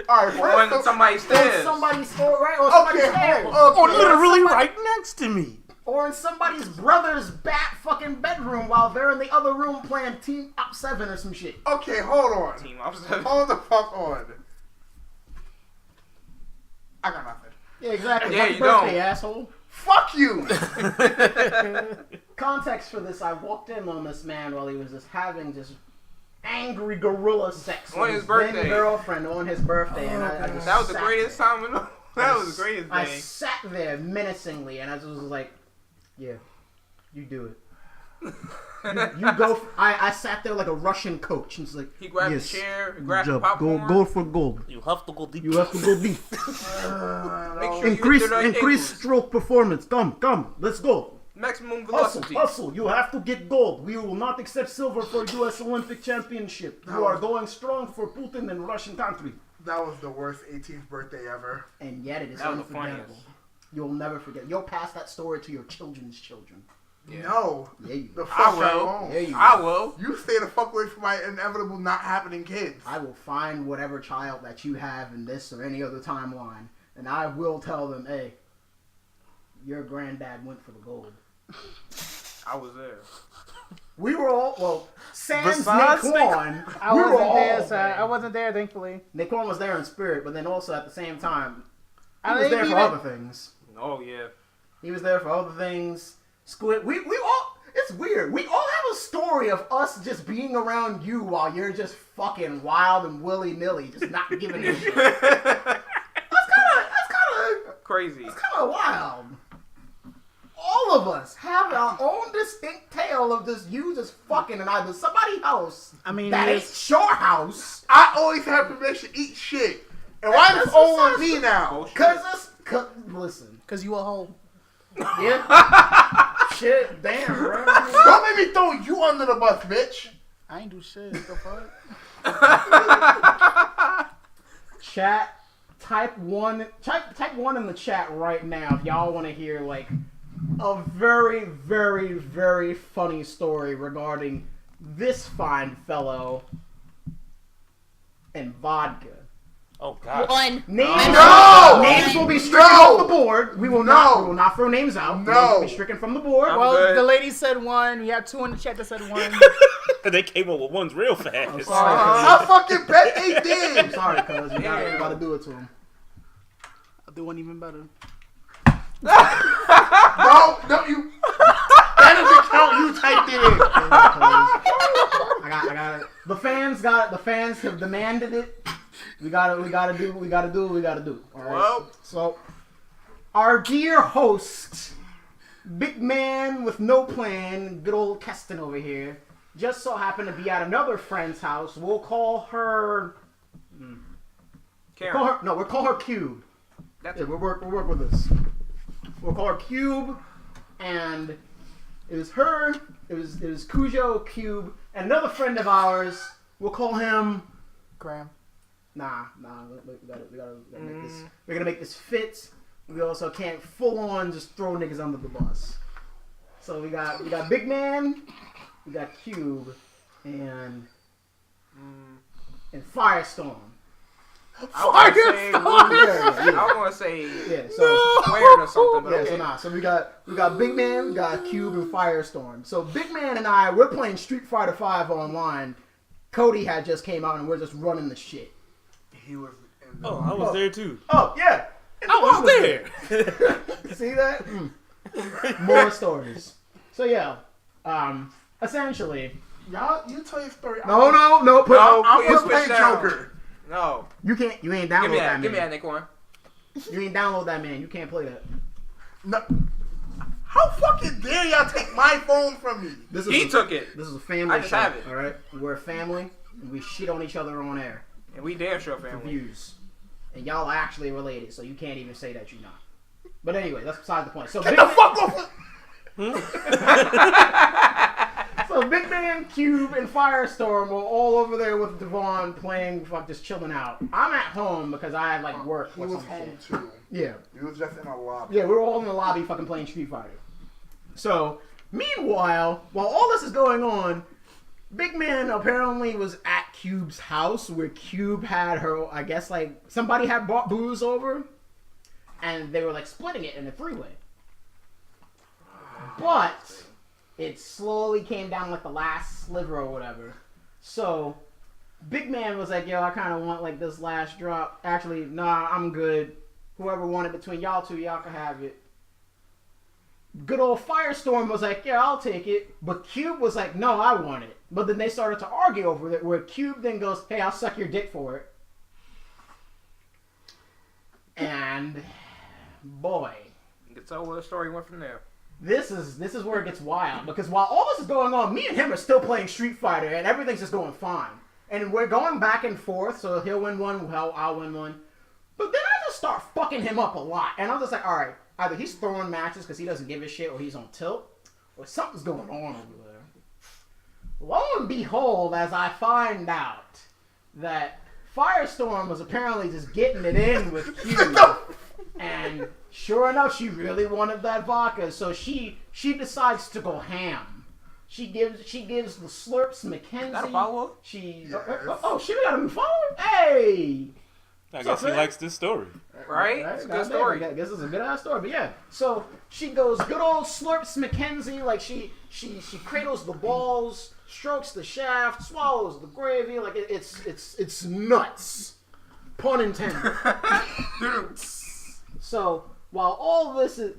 Alright, Or in somebody's Or stairs. somebody's store, right? Or somebody's stairs. or literally right next to me. Or in somebody's brother's bat fucking bedroom while they're in the other room playing Team Up 7 or some shit. Okay, hold on. Team Up7. Hold the fuck on. I got nothing. Yeah, exactly. Yeah, Happy you birthday, don't. asshole. Fuck you! Context for this, I walked in on this man while he was just having just angry gorilla sex On with his then birthday. girlfriend on his birthday. And I just That was the sat greatest there. time in the That was the greatest I day. sat there menacingly and I just was like, yeah, you do it. You go. I sat there like a Russian coach and was like, He grabbed yes, the chair, he grabbed the job. popcorn. Go for gold. You have to go deep. You have to go deep. Make sure you hit the right Increase angles. stroke performance. Come, let's go. Maximum Hustle, velocity. hustle. You have to get gold. We will not accept silver for U.S. Olympic Championship. You are going strong for Putin and Russian country. That was the worst 18th birthday ever. And yet it is That was the unforgettable. funniest. You'll never forget. You'll pass that story to your children's children. Yeah. No. Yeah, you The will. fuck I will. won't. Yeah, you I will. will. You stay the fuck away from my inevitable not happening kids. I will find whatever child that you have in this or any other timeline, and I will tell them, hey, your granddad went for the gold. I was there. We were all, well, sans Besides Naquan, I we were wasn't all there, so there. I wasn't there, thankfully. Naquan was there in spirit, but then also at the same time, he I was didn't there for even- other things. Oh yeah. He was there for other things. Squid, we all, it's weird. We all have a story of us just being around you while you're just fucking wild and willy-nilly, just not giving a shit. That's kind Crazy. of wild. All of us have our own distinct tale of just you just fucking in either somebody's house I mean, that ain't it's- your house. I always have permission to eat shit. And why That's is it all what's on me now? Listen, Because you a hoe. yeah, shit, damn, bro. Don't make me throw you under the bus, bitch. I ain't do shit. The fuck? Chat, type one in the chat right now if y'all want to hear like a very, very, very funny story regarding this fine fellow and vodka. Oh God. One. Names will be stricken off the board. We will not throw names out. No. Names will be stricken from the board. I'm Well, good. the lady said one. We had two in the chat that said one. They came up with ones real fast. I'm sorry, I fucking bet they cuz. did. I'm sorry, cuz. You gotta do it to him. I'll do one even better. No, you. That doesn't count. You typed it in. I got it. The fans have demanded it. We gotta do what we gotta do. All right. Well. So, our dear host, big man with no plan, good old Keston over here, just so happened to be at another friend's house. We'll call her. Karen. We'll call her Cube. That's Yeah, we'll work with this. We'll call her Cube, and it was her. It was Cujo, Cube, and another friend of ours. We'll call him. Graham. Nah. We gotta make this. We're gonna make this fit. We also can't full on just throw niggas under the bus. So we got Big Man, we got Cube, and Firestorm. I want to say Yeah. So. squared or something, but Yeah, okay. so we got Big Man, we got Cube, and Firestorm. So Big Man and I, we're playing Street Fighter V online. Cody had just came out and we're just running the shit. He was. Oh, I was there too. Oh yeah, I was there. See that? More stories. So yeah, essentially. Y'all, you tell your story. No. I'm please gonna switch play down. Joker. No. You ain't Give me download that. that Give me man. that, Nick Warren. You ain't download that man. You can't play that. No. How How fucking dare y'all take my phone from me? He took it. This is a family I just show, have it. all right? We're a family, and we shit on each other on air. And we damn sure For family. views. And y'all are actually related, so you can't even say that you're not. But anyway, that's beside the point. So Get the fuck off! So Big Man, Cube, and Firestorm were all over there with Devon playing, just chilling out. I'm at home because I had like work. He or was some home shit. too. Yeah. He was just in a lobby. Yeah, we were all in the lobby fucking playing Street Fighter. So, meanwhile, while all this is going on, Big Man apparently was at Cube's house where Cube had her, I guess like, somebody had brought booze over and they were like splitting it in a three-way. But it slowly came down like the last sliver or whatever. So, Big Man was like, yo, I kind of want like this last drop. Actually, nah, I'm good. Whoever won it between y'all two, y'all can have it. Good old Firestorm was like, yeah, I'll take it. But Cube was like, no, I want it. But then they started to argue over it, where Cube then goes, hey, I'll suck your dick for it. And, boy. You can tell where the story went from there. This is where it gets wild. Because while all this is going on, me and him are still playing Street Fighter, and everything's just going fine. And we're going back and forth, so he'll win one, I'll win one. But then I just start fucking him up a lot. And I'm just like, alright, either he's throwing matches because he doesn't give a shit, or he's on tilt, or something's going on over there. Lo and behold, as I find out that Firestorm was apparently just getting it in with Q. And sure enough, she really wanted that vodka, so she decides to go ham. She gives the slurps Mackenzie. Got a follow-up? She got a new follower? Hey! I guess he likes this story. Right? It's a good story. I guess it's a good ass story, but yeah. So she goes good old slurps Mackenzie, like she cradles the balls, strokes the shaft, swallows the gravy, like it's nuts. Pun intended. So while all this is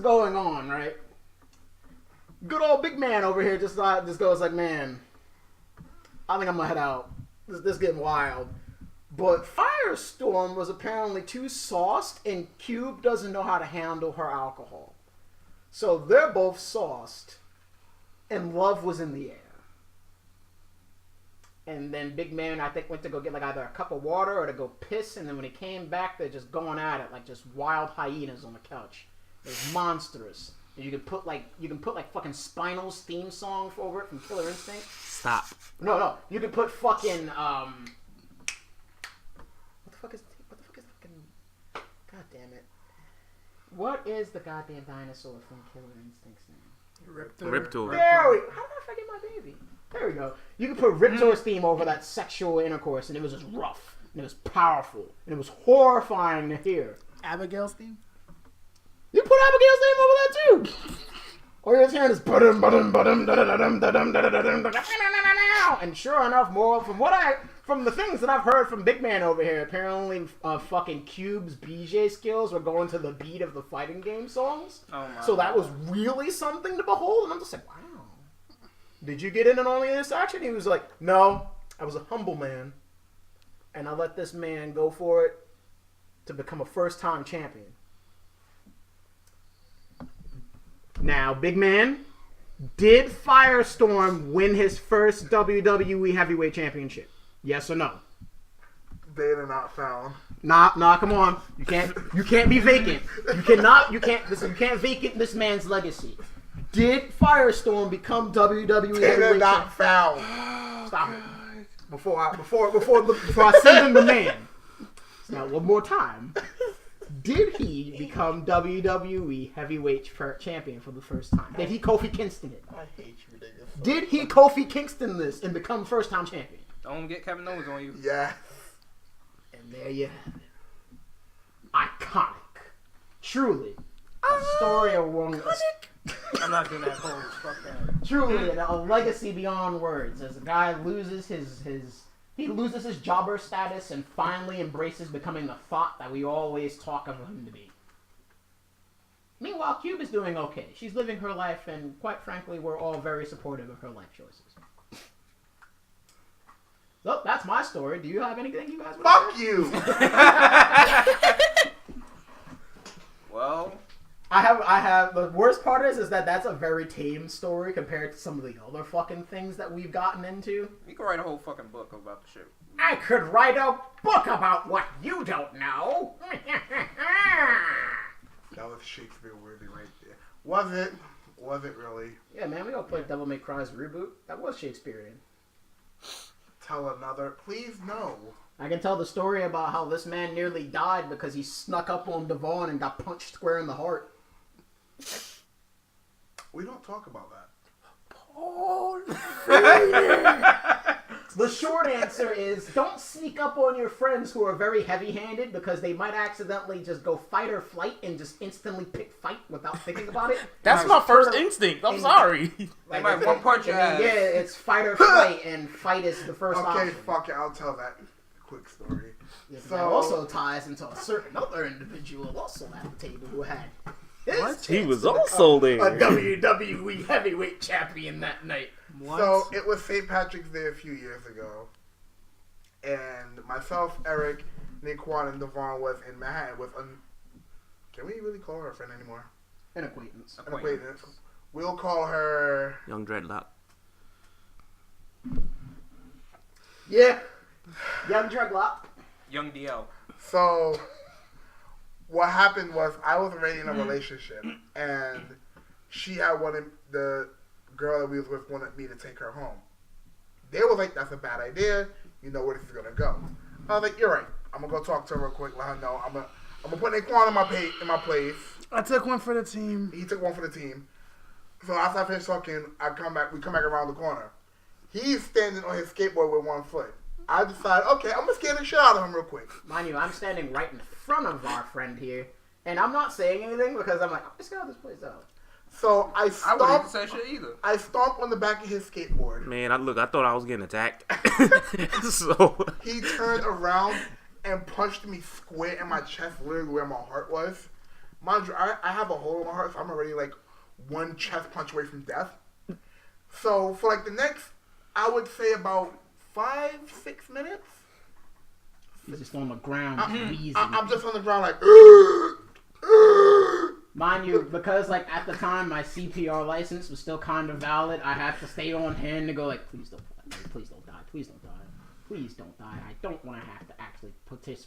going on, right? Good old Big Man over here just goes like, man, I think I'm gonna head out. This is getting wild. But Firestorm was apparently too sauced, and Cube doesn't know how to handle her alcohol. So they're both sauced, and love was in the air. And then Big Man, I think, went to go get like either a cup of water or to go piss, and then when he came back, they're just going at it like just wild hyenas on the couch. It's monstrous. And you can put like fucking Spinal's theme song over it from Killer Instinct. Stop. No. You can put fucking What the fuck is fucking? God damn it! What is the goddamn dinosaur from Killer Instinct's name? Riptor. There we. How did I forget my baby? There we go. You can put Riptor's theme over that sexual intercourse, and it was just rough, and it was powerful, and it was horrifying to hear. Abigail's theme? You put Abigail's name over that too. All you're hearing is and sure enough, more from the things that I've heard from Big Man over here, apparently fucking Cube's BJ skills were going to the beat of the fighting game songs. Oh my so that was really something to behold, and I'm just like, wow. Did you get in on any of this action? He was like, no, I was a humble man, and I let this man go for it to become a first-time champion. Now, Big Man, did Firestorm win his first WWE Heavyweight Championship? Yes or no? They are not found. Nah, come on. You can't be vacant. You can't vacant this man's legacy. Did Firestorm become WWE They are Heavyweight not Champion? found. Stop it. Before I send him the man. Now, one more time. Did he become WWE Heavyweight Champion for the first time? Did he Kofi Kingston it? I hate you, nigga. Did he Kofi Kingston this and become first-time champion? Don't get Kevin Owens on you. Yeah. And there you have it. Iconic. Truly. A story of one. I'm not doing that pose. Fuck that. Truly a legacy beyond words. As a guy loses his jobber status and finally embraces becoming the thought that we always talk of him to be. Meanwhile, Cube is doing okay. She's living her life, and quite frankly, we're all very supportive of her life choices. So, that's my story. Do you have anything you guys want to Fuck say? you. Well, I have. The worst part is that that's a very tame story compared to some of the other fucking things that we've gotten into. You can write a whole fucking book about the shit. I could write a book about what you don't know. That was Shakespeare worthy right there. Was it? Was it really? Yeah, man, we gonna play Devil May Cry's reboot. That was Shakespearean. Tell another. Please no. I can tell the story about how this man nearly died because he snuck up on Devon and got punched square in the heart. We don't talk about that. Paul. The short answer is don't sneak up on your friends who are very heavy-handed because they might accidentally just go fight or flight and just instantly pick fight without thinking about it. That's my first instinct. I'm sorry. They might one punch your ass. Yeah, it's fight or flight, and fight is the first option. Okay, fuck it. I'll tell that quick story. Yeah, that also ties into a certain other individual also at the table who had his He was chance to also become there. a WWE heavyweight champion that night. What? So it was St. Patrick's Day a few years ago, and myself, Eric, Naquan, and Devon was in Manhattan with can we really call her a friend anymore? An acquaintance. An acquaintance. We'll call her Young Dreadlock. Yeah. Young Druglock. Young DL. So what happened was I was already in a relationship, and she had wanted the girl that we was with wanted me to take her home. They were like, "That's a bad idea. You know where this is gonna go." I was like, "You're right. I'm gonna go talk to her real quick. Let her know. I'm gonna put Naquan in my place." I took one for the team. He took one for the team. So after I finished talking, we come back around the corner. He's standing on his skateboard with one foot. I decided, okay, I'm gonna scare the shit out of him real quick. Mind you, I'm standing right in front of our friend here, and I'm not saying anything because I'm like, I'm just gonna this place out. So I wouldn't say shit either. I stomped on the back of his skateboard. Man, I thought I was getting attacked. So He turned around and punched me square in my chest, literally where my heart was. Mind you, I have a hole in my heart, so I'm already like one chest punch away from death. So for like the next, I would say about 5-6 minutes. He's just on the ground, wheezing. I'm just on the ground like. Mind you, because like at the time my CPR license was still kind of valid, I had to stay on hand to go like, please don't die, please don't die, please don't die, please don't die. I don't want to have to actually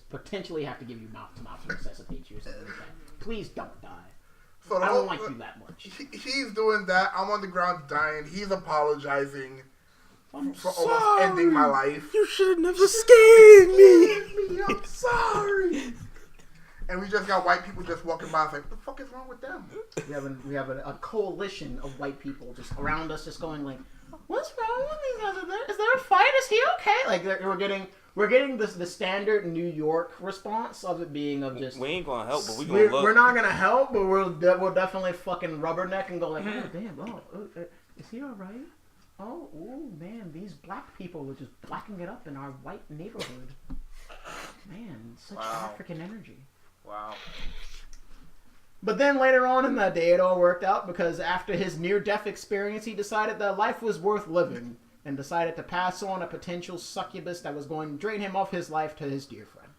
potentially have to give you mouth-to-mouth to resuscitate you or something like that. Please don't die. So I don't like you that much. He's doing that. I'm on the ground dying. He's apologizing I'm for almost ending my life. you should have never scared me. I'm sorry. And we just got white people just walking by. It's like, what the fuck is wrong with them? We have a coalition of white people just around us, just going like, "What's wrong with these guys? Is there a fight? Is he okay?" Like we're getting the standard New York response of it being of just We ain't gonna help, but we gonna look. we're not gonna help, but we'll definitely fucking rubberneck and go like, "Oh damn, is he all right? Oh man, these black people are just blacking it up in our white neighborhood. Man, such African energy." Wow. But then later on in that day, it all worked out because after his near-death experience, he decided that life was worth living and decided to pass on a potential succubus that was going to drain him of his life to his dear friend,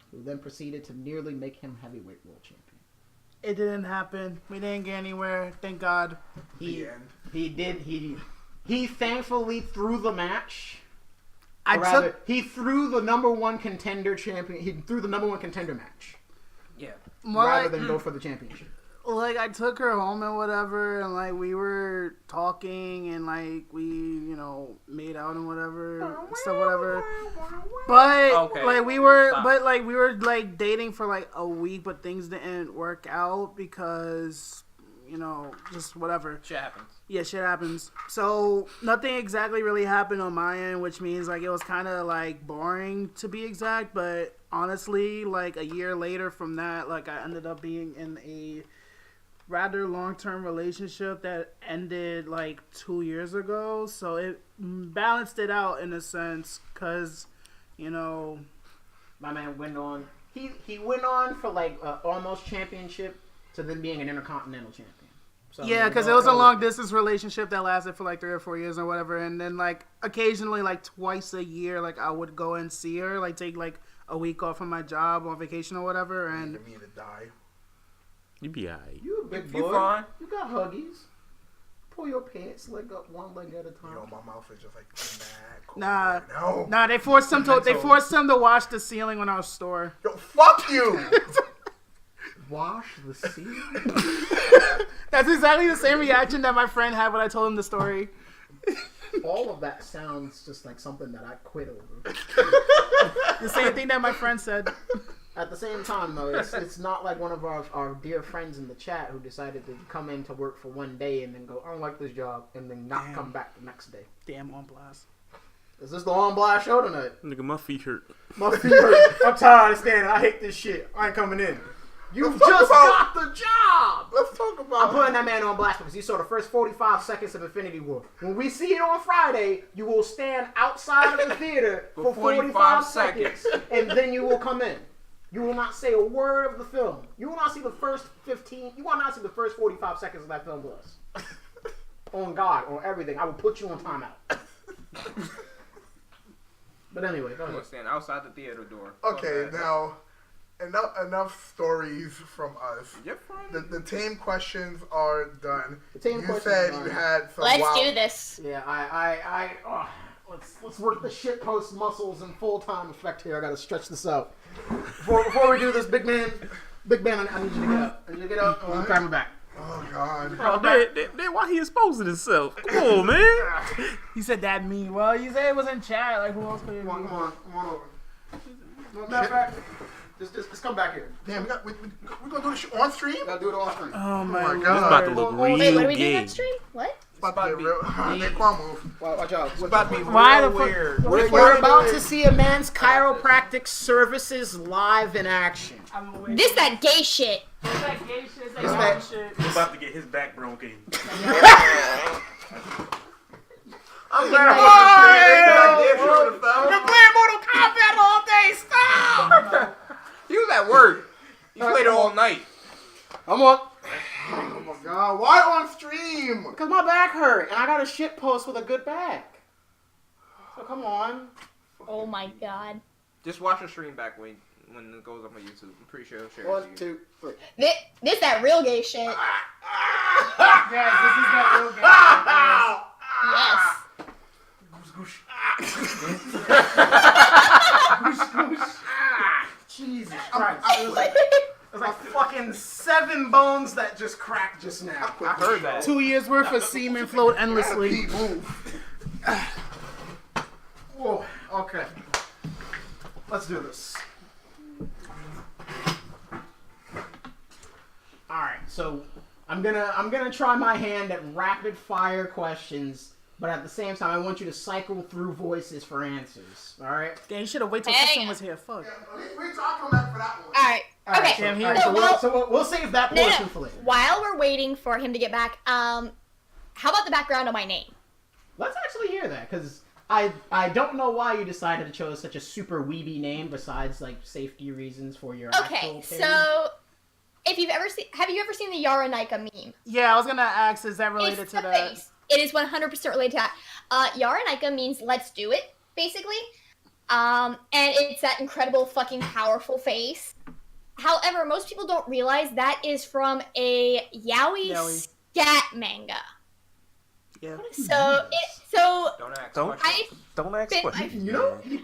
who then proceeded to nearly make him heavyweight world champion. It didn't happen. We didn't get anywhere. Thank God. He thankfully threw the match. He threw the number one contender champion. He threw the number one contender match. Yeah. Rather than go for the championship. Like, I took her home and whatever, and, like, we were talking, and, like, we, you know, made out and whatever, stuff, whatever. But, Okay. like, we were, like, dating for, like, a week, but things didn't work out because, you know, just whatever. Shit happens. Yeah, shit happens. So, nothing exactly really happened on my end, which means, like, it was kind of, like, boring to be exact, but honestly, like, a year later from that, like, I ended up being in a rather long-term relationship that ended, like, 2 years ago, so it balanced it out in a sense, because, you know... My man went on... He went on for, like, almost championship to then being an intercontinental champion. So, yeah, because it was a long-distance relationship that lasted for, like, 3 or 4 years or whatever, and then, like, occasionally, like, twice a year, like, I would go and see her, like, take, like, a week off from my job on vacation or whatever, and... Me to die. You be alright. You a big boy. You fine. You got huggies. Pull your pants leg up one leg at a time. Yo, my mouth is just like mad cold. Nah, No. nah. They forced him to wash the ceiling on our store. Yo, fuck you. Wash the ceiling. That's exactly the same reaction that my friend had when I told him the story. All of that sounds just like something that I quit over. The same thing that my friend said. At the same time, though, it's not like one of our dear friends in the chat who decided to come in to work for one day and then go, I don't like this job, and then not come back the next day. Damn, on blast. Is this the On Blast show tonight? Nigga, my feet hurt. My feet hurt. I'm tired of standing. I hate this shit. I ain't coming in. You just got the job! Let's talk about I'm putting that man on blast because you saw the first 45 seconds of Infinity War. When we see it on Friday, you will stand outside of the theater for 45 seconds, and then you will come in. You will not say a word of the film. You will not see the first 15. You will not see the first 45 seconds of that film with us. On God, on everything. I will put you on timeout. But anyway, go I'm ahead. gonna stand outside the theater door. Okay, now enough stories from us. You're fine. The team questions are done. The team you questions said are you done. had some Let's wild... do this. Yeah, let's work the shit post muscles in full time effect here. I gotta stretch this out. Before we do this, big man, I need you to get up. I need you to get up and grab me back. Oh, God. Oh, then why he exposing himself? Come on, man. He said that me. Well, you said it was in chat. Like, who else could it be? Come on over. Matter of fact, just come back here. Damn, we gonna do this shit on stream? Gotta do it on screen. Oh, my my God. God. It's about to look real Wait, what are we doing gay. on stream? What? It's about to get real. Daquan move. Watch out. It's about to be Why real the fuck- weird. We're about to see a man's chiropractic services live in action. I'm waiting. This that gay shit. It's that gay shit. It's that It's gay that- shit. He's about to get his back broken. I'm glad I'm We're playing Mortal Kombat all day. Stop! He was at work. He played it all night. I'm on. Oh my God, why on stream? Because my back hurt, and I got a shit post with a good back. So come on. Oh my god. Just watch the stream back when it goes up on YouTube. I'm pretty sure he'll share it 1, to you. 2, 3. This that real gay shit. Guys, this is that real gay shit. Yes. Jesus Christ. It was like fucking 7 bones that just cracked just now. I heard that. 2 years worth of semen float endlessly. Pete, move. Whoa, okay. Let's do this. Alright, so I'm gonna try my hand at rapid fire questions, but at the same time I want you to cycle through voices for answers. Alright? Damn, you should have waited till Hang Kristen on. was here. Fuck. We talking about for that one. Alright. Okay. Damn, he Alright, so we'll save that No, portion no. for later. While we're waiting for him to get back, how about the background on my name? Let's actually hear that, because I don't know why you decided to choose such a super weeby name besides like safety reasons for your Okay, actual page. so have you ever seen the Yara Naika meme? Yeah, I was gonna ask, is that related It's to the that? face. It is 100% related to that. Yara Naika means let's do it, basically. And it's that incredible fucking powerful face. However, most people don't realize that is from a yaoi scat manga. Yeah. So Don't ask Don't- questions. Don't ask Spit questions. You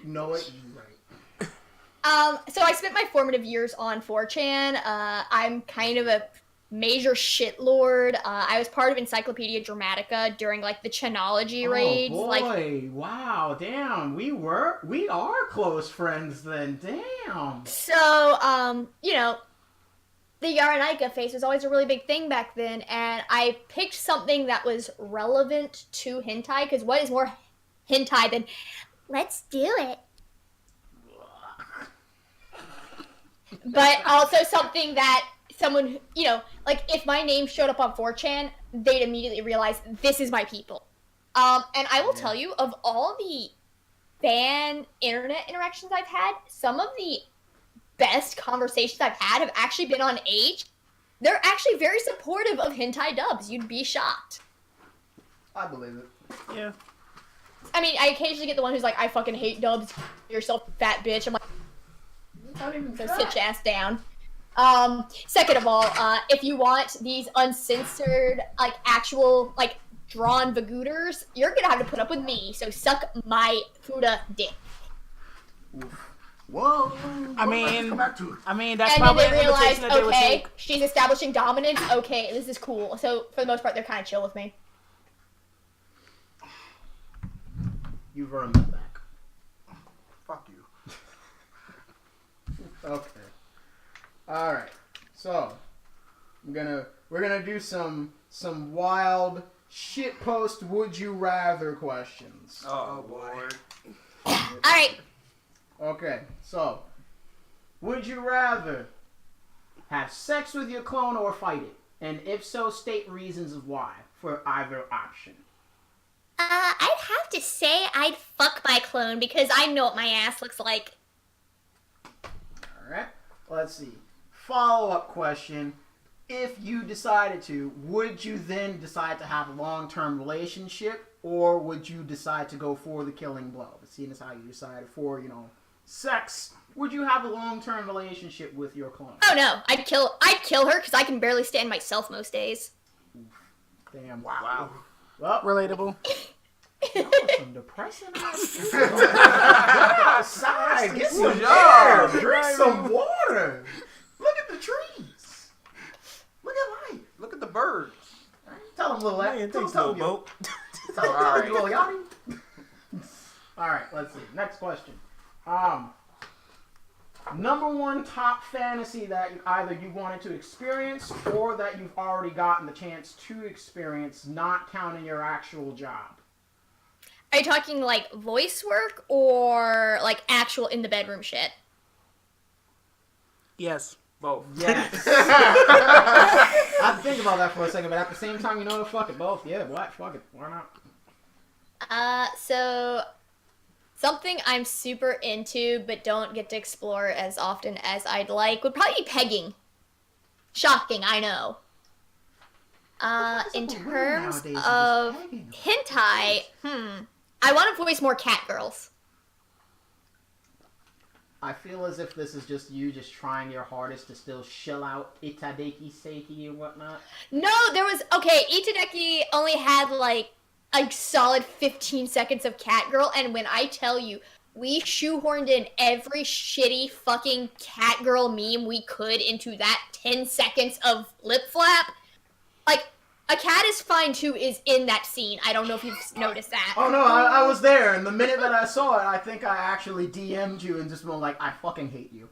know it. You're right. so I spent my formative years on 4chan. I'm kind of a major shitlord. I was part of Encyclopedia Dramatica during like the Chanology raids. Oh boy! Like, Wow! Damn, we are close friends then. Damn. so the Yara Naika face was always a really big thing back then, and I picked something that was relevant to hentai, because what is more hentai than let's do it? But also something that someone, like if my name showed up on 4chan, they'd immediately realize this is my people. And I will tell you, of all the fan internet interactions I've had, some of the best conversations I've had have actually been on Age. They're actually very supportive of hentai dubs. You'd be shocked. I believe it. Yeah. I mean, I occasionally get the one who's like, I fucking hate dubs. You're so fat bitch. I'm like, Not even so try. sit your ass down. Second of all, if you want these uncensored, like actual, like drawn vagooters, you're gonna have to put up with me. So suck my Fuda dick. Whoa. I Let's come mean, back to it. that's And then probably they an realize, invitation that they would okay, take. she's establishing dominance. Okay, this is cool. So for the most part, they're kind of chill with me. You've earned that back. Fuck you. Okay. All right. So we're gonna do some wild shit post would you rather questions. Oh boy. All right. Okay. So would you rather have sex with your clone or fight it? And if so, state reasons of why for either option. I'd have to say I'd fuck my clone because I know what my ass looks like. All right. Let's see. Follow-up question. If you decided to, would you then decide to have a long-term relationship, or would you decide to go for the killing blow? Seeing as how you decided for, sex, would you have a long-term relationship with your clone? Oh no, I'd kill her because I can barely stand myself most days. Damn. Wow. Well, Relatable. that was some depressing ass. Go outside, get some job. air, drink some water. Look at the trees. Look at life. Look at the birds. Tell them, little Man, thanks, little boat. Tell them, little Yanni. All right, let's see. Next question. Number one top fantasy that either you wanted to experience or that you've already gotten the chance to experience, not counting your actual job. Are you talking like voice work or like actual in the bedroom shit? Yes. Both. Yes. I had to think about that for a second, but at the same time, fuck it, both. Yeah, what? Fuck it. Why not? So something I'm super into but don't get to explore as often as I'd like would probably be pegging. Shocking, I know. In terms of hentai, I want to voice more cat girls. I feel as if this is just you just trying your hardest to still shill out Itadeki Seiki and whatnot. No, Itadeki only had like a solid 15 seconds of cat girl, and when I tell you, we shoehorned in every shitty fucking cat girl meme we could into that 10 seconds of lip flap. Like, A Cat is Fine Too is in that scene. I don't know if you've noticed that. Oh no, I was there, and the minute that I saw it, I think I actually DM'd you and just been like, I fucking hate you.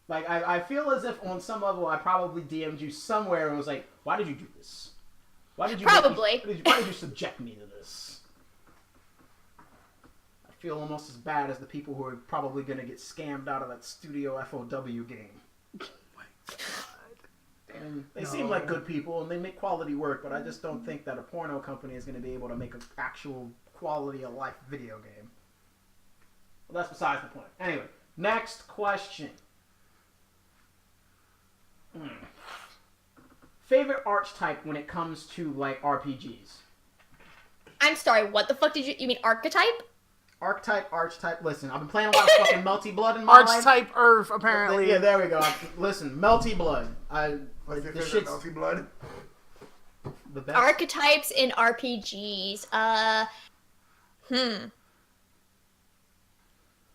Like, I feel as if on some level I probably DM'd you somewhere and was like, why did you do this? Why did you Probably. Why did you subject me to this? I feel almost as bad as the people who are probably going to get scammed out of that Studio FOW game. And they seem like good people and they make quality work, but I just don't think that a porno company is going to be able to make an actual quality of life video game. Well, that's besides the point. Anyway, next question. Favorite archetype when it comes to like RPGs? I'm sorry, what the fuck did you mean archetype? Archetype. Listen, I've been playing a lot of fucking Melty Blood in my life. Archetype Earth, apparently. Yeah, there we go. Listen, Melty Blood. What's your The favorite shit's Melty Blood? the best. Archetypes in RPGs.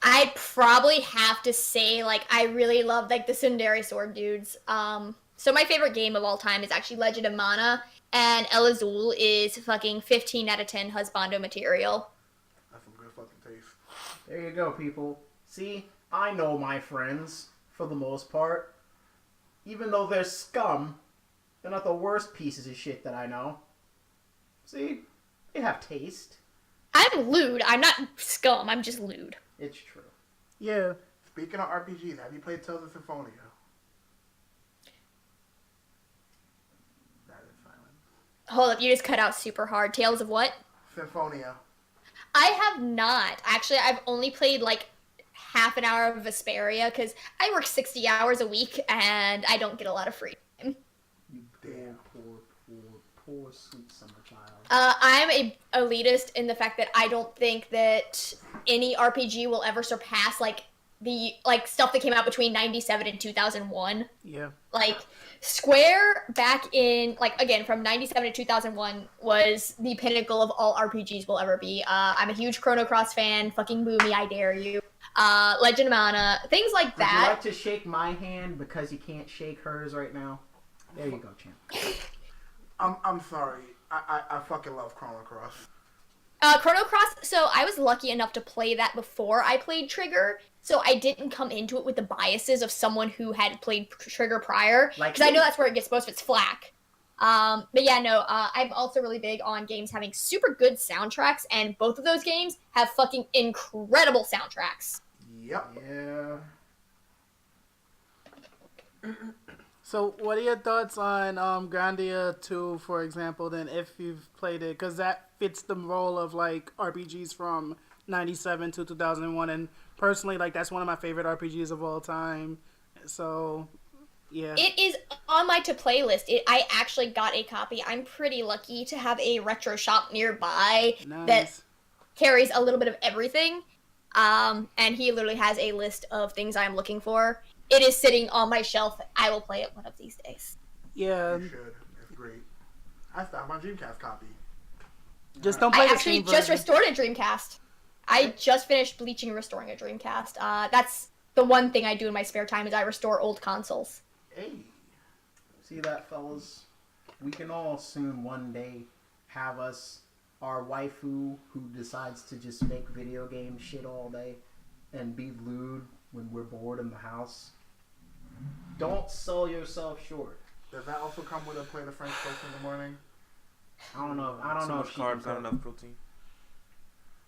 I'd probably have to say, like, I really love, like, the Tsundere sword dudes. So my favorite game of all time is actually Legend of Mana, and El Azul is fucking 15 out of 10 husbando material. That's some good fucking taste. There you go, people. See, I know my friends, for the most part. Even though they're scum, they're not the worst pieces of shit that I know. See, they have taste. I'm lewd. I'm not scum. I'm just lewd. It's true. Yeah. Speaking of RPGs, have you played Tales of Symphonia? That is silent. Hold up, you just cut out super hard. Tales of what? Symphonia. I have not. Actually, I've only played, like, half an hour of Vesperia, because I work 60 hours a week, and I don't get a lot of free time. You Damn. poor sweet summer child. I'm a elitist in the fact that I don't think that any RPG will ever surpass, like, the like stuff that came out between 97 and 2001. Yeah. Like Square back in like again from 97 to 2001 was the pinnacle of all RPGs will ever be. I'm a huge Chrono Cross fan. Fucking Boomy, I dare you. Legend of Mana, things like Would that. you like to shake my hand because you can't shake hers right now? There you go, champ. I'm sorry. I fucking love Chrono Cross. Chrono Cross, so I was lucky enough to play that before I played Trigger, so I didn't come into it with the biases of someone who had played Trigger prior, Like because I me. know that's where it gets most of its flack. But yeah, no, I'm also really big on games having super good soundtracks, and both of those games have fucking incredible soundtracks. Yep. Yeah. So, what are your thoughts on Grandia 2, for example, then, if you've played it? Because that fits the role of, like, RPGs from 97 to 2001, and personally, like, that's one of my favorite RPGs of all time. So, yeah. It is on my to-play list. I actually got a copy. I'm pretty lucky to have a retro shop nearby that Nice. carries a little bit of everything. And he literally has a list of things I'm looking for. It is sitting on my shelf. I will play it one of these days. Yeah. You should. It's great. I still have my Dreamcast copy. Just don't play I the actually same just version. restored a Dreamcast. I just finished bleaching and restoring a Dreamcast. That's the one thing I do in my spare time is I restore old consoles. Hey. See that, fellas? We can all soon one day have us, our waifu who decides to just make video game shit all day and be lewd when we're bored in the house. Don't sell yourself short. Does that also come with a plate of French toast in the morning? I don't know. I don't So know much if she can carbs, not cook. enough protein.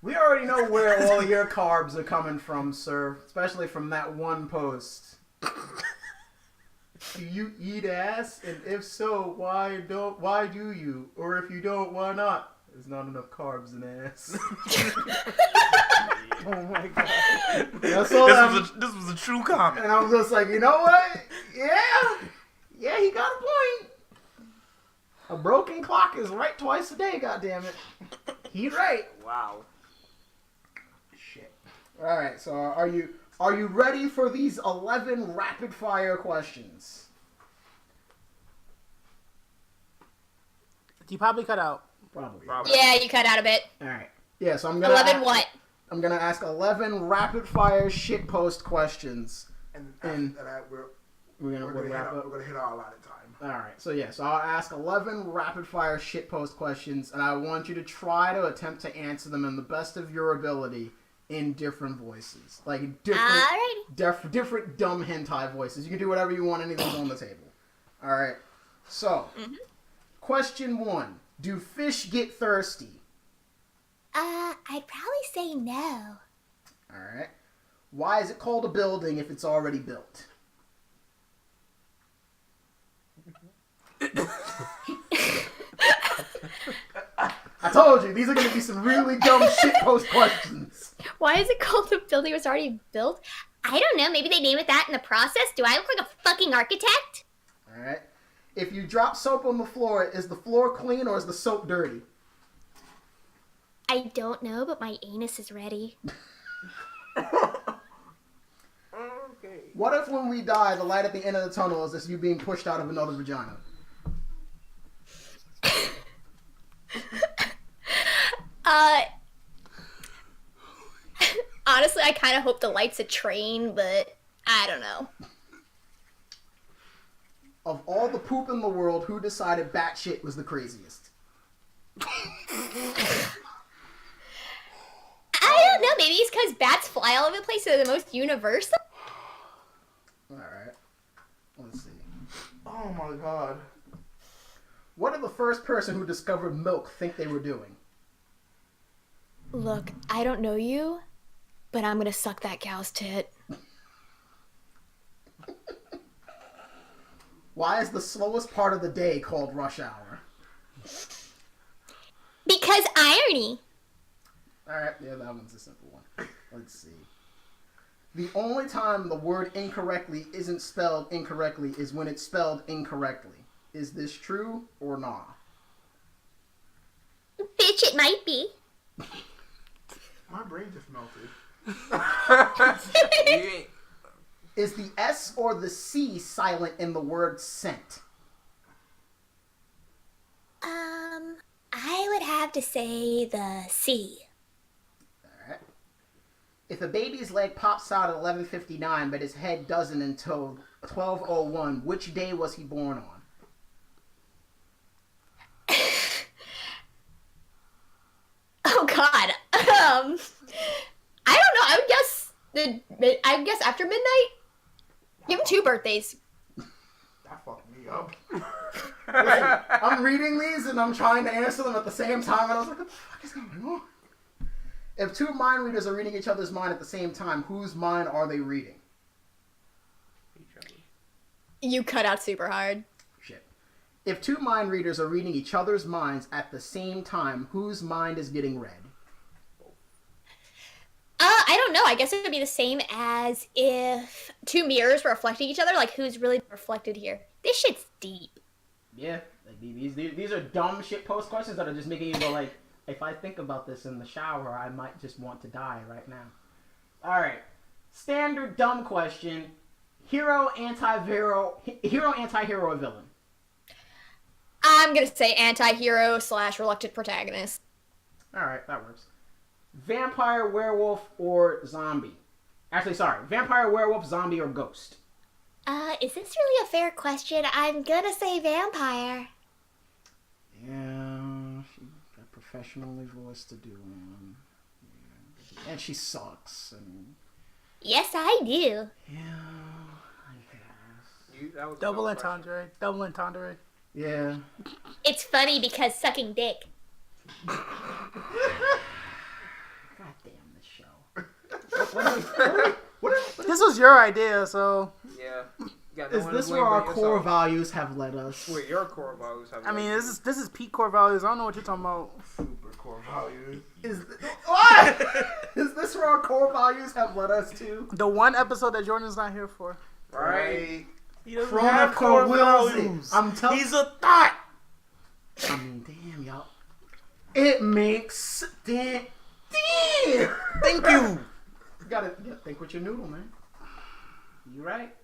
We already know where all your carbs are coming from, sir. Especially from that one post. Do you eat ass? And if so, why do you? Or if you don't, why not? There's not enough carbs in ass. Oh my god. That's all This was a true comment. and I was just like, you know what? Yeah, he got a point. A broken clock is right twice a day, goddammit. He right. Wow. Shit. Alright, so are you ready for these 11 rapid fire questions? You probably cut out. Probably. Yeah, you cut out a bit. Alright. Yeah, so I'm gonna 11 what? I'm gonna ask 11 rapid fire shitpost questions. And And- after that, we're We're gonna wrap up. gonna hit our allotted time. Alright, so yeah, so I'll ask 11 rapid fire shitpost questions, and I want you to try to attempt to answer them in the best of your ability in different voices. Like Alrighty. different dumb hentai voices. You can do whatever you want, anything's on the table. Alright, so, question 1. Do fish get thirsty? I'd probably say no. Alright. Why is it called a building if it's already built? I told you, these are going to be some really dumb shitpost questions. Why is it called a building that was already built? I don't know. Maybe they name it that in the process. Do I look like a fucking architect? Alright. If you drop soap on the floor, is the floor clean or is the soap dirty? I don't know, but my anus is ready. What if when we die, the light at the end of the tunnel is just you being pushed out of another vagina? Honestly, I kind of hope the light's a train, but I don't know. Of all the poop in the world, who decided batshit was the craziest? I don't know. Maybe it's because bats fly all over the place, so they're the most universal. Alright. Let's see. Oh my god. What did the first person who discovered milk think they were doing? Look, I don't know you, but I'm gonna suck that cow's tit. Why is the slowest part of the day called rush hour? Because irony. Alright, yeah, that one's a simple one. Let's see. The only time the word incorrectly isn't spelled incorrectly is when it's spelled incorrectly. Is this true or not? Bitch, it might be. My brain just melted. You ain't- Is the S or the C silent in the word scent? I would have to say the C. Alright. If a baby's leg pops out at 11:59, but his head doesn't until 12:01, which day was he born on? Oh God. I don't know. I would guess after midnight. Give him 2 birthdays. That fucked me up. Listen, I'm reading these and I'm trying to answer them at the same time, and I was like, what the fuck is going on? If 2 mind readers are reading each other's mind at the same time, whose mind are they reading? You cut out super hard. Shit. If 2 mind readers are reading each other's minds at the same time, whose mind is getting read? I don't know. I guess it would be the same as if 2 mirrors were reflecting each other. Like, who's really reflected here? This shit's deep. Yeah, like these are dumb shit post questions that are just making you go like, if I think about this in the shower, I might just want to die right now. Alright. Standard dumb question. Hero, anti-hero, or villain? I'm gonna say anti-hero / reluctant protagonist. Alright, that works. Vampire, werewolf, or zombie? Actually, sorry. Vampire, werewolf, zombie, or ghost? Is this really a fair question? I'm gonna say vampire. Yeah, she got professionally voiced to do one. Yeah. And she sucks. And Yes, I do. yeah, I guess. that was a Double dumb question. entendre. Double entendre. Yeah. It's funny because sucking dick. God damn this show. This was your idea, so Yeah. You got Is no one to this blame where our but core yourself. values have led us? Where your core values have I mean, led this is peak core values. I don't know what you're talking about. Super core values. What? Is this where our core values have led us to? The one episode that Jordan's not here for. you. Right? He doesn't Chronicle have core wills it. values. I'm telling. He's a thought. I mean, damn y'all. It makes damn. Thank you. You gotta think with your noodle, man. You right.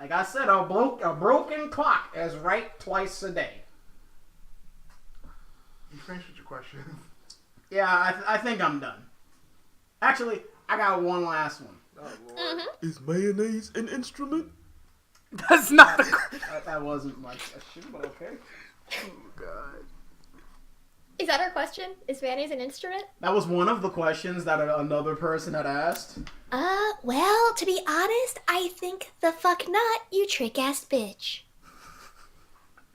Like I said, a broken clock is right twice a day. You finished with your questions. Yeah, I think I'm done. Actually, I got one last one. Oh, Lord. Is mayonnaise an instrument? That's not the. That wasn't my question, but okay. Oh God. Is that our question? Is mayonnaise an instrument? That was one of the questions that another person had asked. Well, to be honest, I think the fuck not, you trick-ass bitch.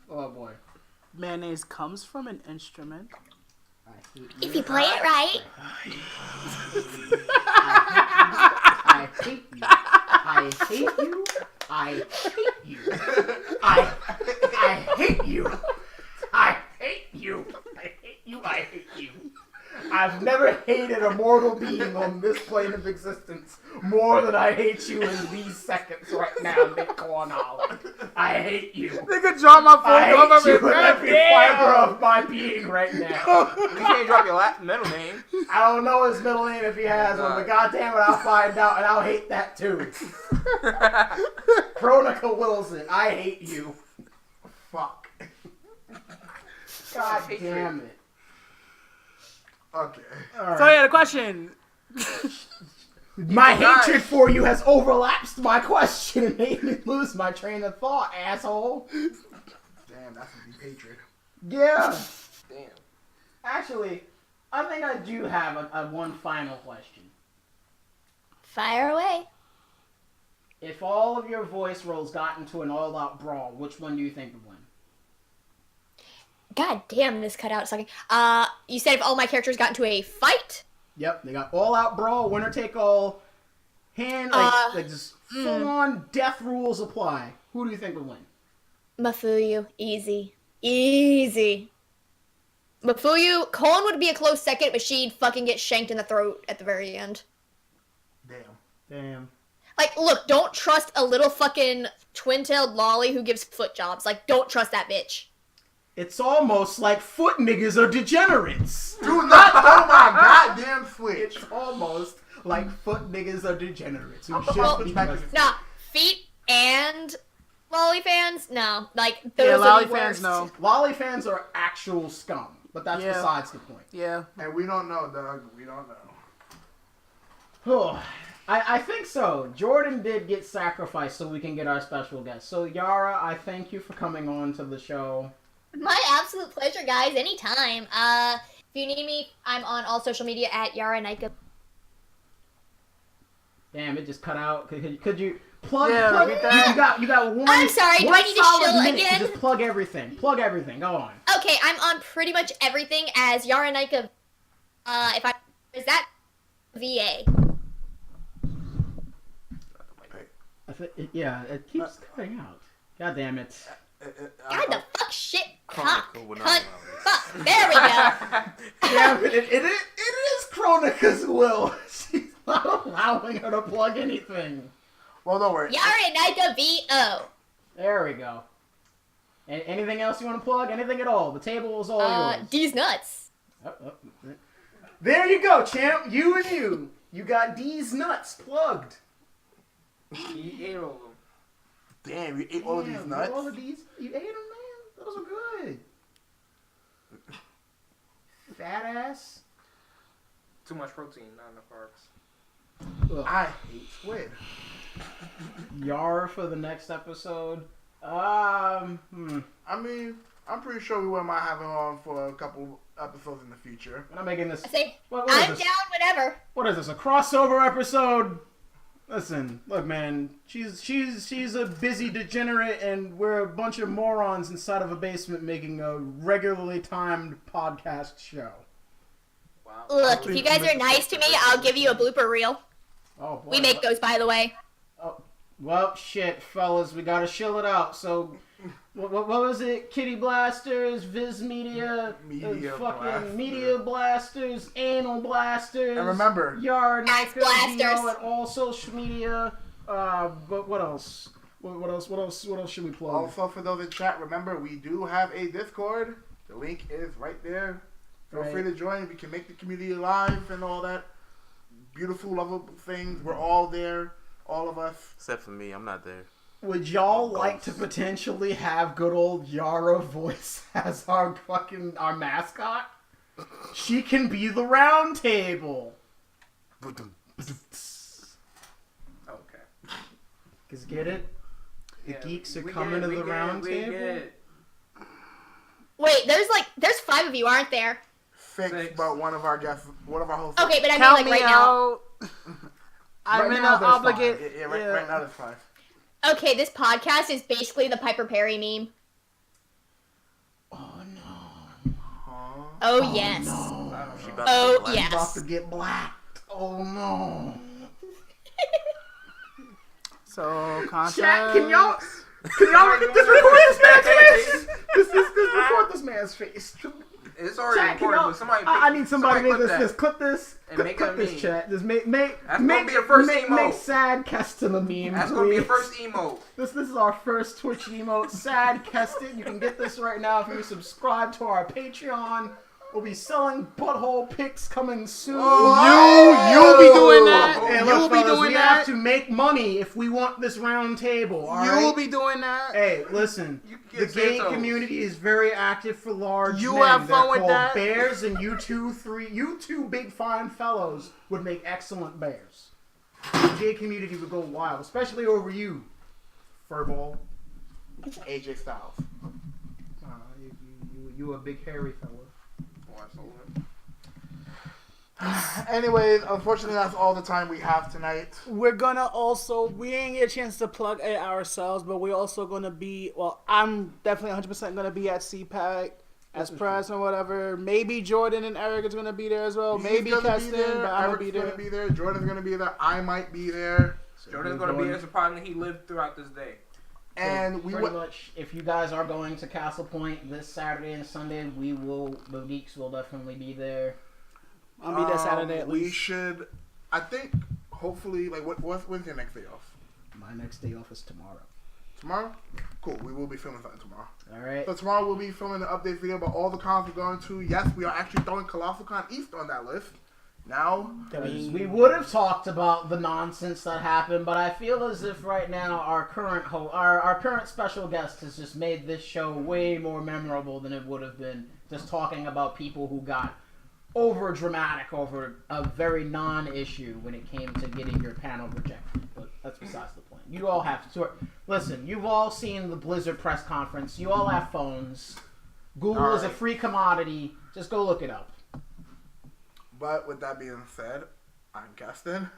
Oh boy. Mayonnaise comes from an instrument. I hate If you play it right. I hate you. I hate you. I hate you. I hate you. I hate you. I hate you. I hate you. I've never hated a mortal being on this plane of existence more than I hate you in these seconds right now, Nick Cornell. I hate you. Nigga, draw my phone. I hate you in with every fiber of my being right now. You can't drop your middle name. I don't know his middle name if he has one, but goddamn it, I'll find out and I'll hate that too. Chronicle Wilson, I hate you. Fuck. God damn it. Okay. All So right. yeah, the question. My forgot. hatred for you has overlapped my question and made me lose my train of thought, asshole. Damn, that's a deep hatred. Yeah. Damn. Actually, I think I do have a one final question. Fire away. If all of your voice roles got into an all-out brawl, which one do you think would win? God damn, this cut out sucking. You said if all my characters got into a fight? Yep, they got all-out brawl, winner-take-all, like just full-on death rules apply. Who do you think would win? Mafuyu. Easy. Easy. Mafuyu, Colin would be a close second, but she'd fucking get shanked in the throat at the very end. Damn. Like, look, don't trust a little fucking twin-tailed lolly who gives foot jobs. Like, don't trust that bitch. It's almost like foot niggas are degenerates. Do not throw my goddamn switch. It's almost like foot niggas are degenerates. Who Well, should be nah, feet and lolly fans, no. Like, those Yeah, are lolly the fans, worst. no. Lolly fans are actual scum, but that's Yeah. besides the point. Yeah. And we don't know, Doug. We don't know. Oh, I think so. Jordan did get sacrificed so we can get our special guest. So, Yara, I thank you for coming on to the show. My absolute pleasure, guys. Anytime. If you need me, I'm on all social media at Yara Naika. Damn, it just cut out. Could you plug? Yeah, plug repeat that. You got one. I'm sorry, do one I need to solid shill minute again? Just plug everything. Plug everything. Go on. Okay, I'm on pretty much everything as Yara Naika. Is that VA? Yeah, it keeps cutting out. God damn it. God, the fuck shit cock. Chronicle would not Cunt. allow Fuck. There we go. Yeah, but it is Chronica's will. She's not allowing her to plug anything. Well, don't worry. Yara Naika VO. There we go. Anything else you want to plug? Anything at all? The table is all yours. D's nuts. There you go, champ. You and you. You got D's nuts plugged. He ate all of them. Damn, you ate all of these nuts? All of these? You ate them, man? Those are good. Fat ass. Too much protein, not enough carbs. Ugh. I hate squid. Yar for the next episode. I mean, I'm pretty sure we wouldn't mind having her on for a couple episodes in the future. We're not making this. I say, What is I'm this? down whenever. What is this? A crossover episode? Listen, look, man. She's a busy degenerate, and we're a bunch of morons inside of a basement making a regularly timed podcast show. Wow. Look, if you guys are nice to me, I'll give you a blooper reel. Oh boy. We make those, by the way. Oh, well, shit, fellas, we gotta shill it out. So, what was it? Kitty Blasters, Viz Media, Media fucking Blasters. Media Blasters, Anal Blasters. And remember, Yara Ass Naika Blasters. VO at all social media. But what else? What else should we plug? also for those in chat, remember we do have a Discord. The link is right there. Feel free to join. We can make the community alive and all that beautiful, lovable things. We're all there, all of us. Except for me, I'm not there. Would y'all like to potentially have good old Yara voice as our mascot? She can be the round table. Okay. Cause get it? The Yeah, geeks are we coming get to it, the we round get it, we table. get it. Wait, there's 5 of you, aren't there? Six, but one of our guests, one of our hosts. Okay, but I mean Count like me right now. out. I'm Right in now, an there's obligate. Yeah, right now there's 5. Okay, this podcast is basically the Piper Perry meme. Oh no. Huh? Oh, yes. She about Oh, to be black. About to yes. get blacked. Oh no. So, contact. Chat, can y'all just record this man's face? Just record this man's face. It's already Chat, can recorded, y'all, but somebody. I need somebody to clip that. just clip this. And Clip, make clip it a this meme. chat. Just make That's gonna be a first make emote. sad Keston a meme. That's gonna be a please. first emote. This is our first Twitch emote. Sad Keston. You can get this right now if you subscribe to our Patreon. We'll be selling butthole pics coming soon. You'll be doing that. Hey, You'll look, be fellas, doing we that. have to make money if we want this round table. All You'll right? be doing that. Hey, listen. You can The get gay Santos. community is very active for large You men. have fun They're with called that? bears, and you two big fine fellows would make excellent bears. The gay community would go wild, especially over you, furball. AJ Styles. You a big hairy fella. Oh, I sold it. Anyways, unfortunately, that's all the time we have tonight. We're gonna also, we ain't get a chance to plug it ourselves, but we're also gonna be, well, I'm definitely 100% gonna be at CPAC as press or whatever. Maybe Jordan and Eric is gonna be there as well. He's Maybe gonna be Keston, there, but I'm gonna Eric's be there. gonna be there. Jordan's gonna be there. I might be there. Jordan's gonna be there, surprisingly he lived throughout this day. And we pretty will. much, if you guys are going to Castle Point this Saturday and Sunday, the Geeks will definitely be there. I'll be there Saturday at We least. should. I think. Hopefully, like, when's your next day off? My next day off is tomorrow. Tomorrow? Cool. We will be filming something tomorrow. All right. So tomorrow we'll be filming an update video about all the cons we're going to. Yes, we are actually throwing Colossal Con East on that list. Now, We would have talked about the nonsense that happened, but I feel as if right now our current special guest has just made this show way more memorable than it would have been just talking about people who got over dramatic over a very non-issue when it came to getting your panel rejected. But that's besides the point. You all have to listen. You've all seen the Blizzard press conference. You all have phones. Google is a free commodity. Just go look it up. but with that being said, I'm Gaston.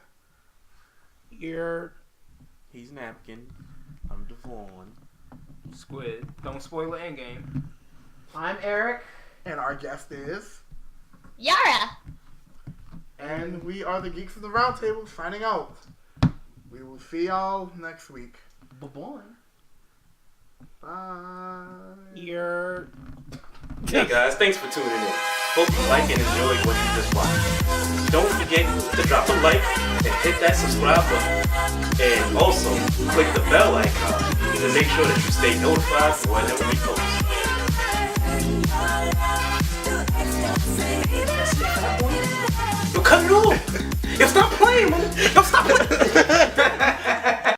He's Napkin. I'm Devon. Squid. Don't spoil the end game. I'm Eric. And our guest is... Yara! And we are the Geeks of the Roundtable signing out. We will see y'all next week. Bye-bye. Bye. Hey guys, thanks for tuning in. Hope you like and enjoy what you just watched. Don't forget to drop a like and hit that subscribe button. And also, click the bell icon to make sure that you stay notified whenever we post. Yo, cut it off! Yo, stop playing, man! Yo, stop playing!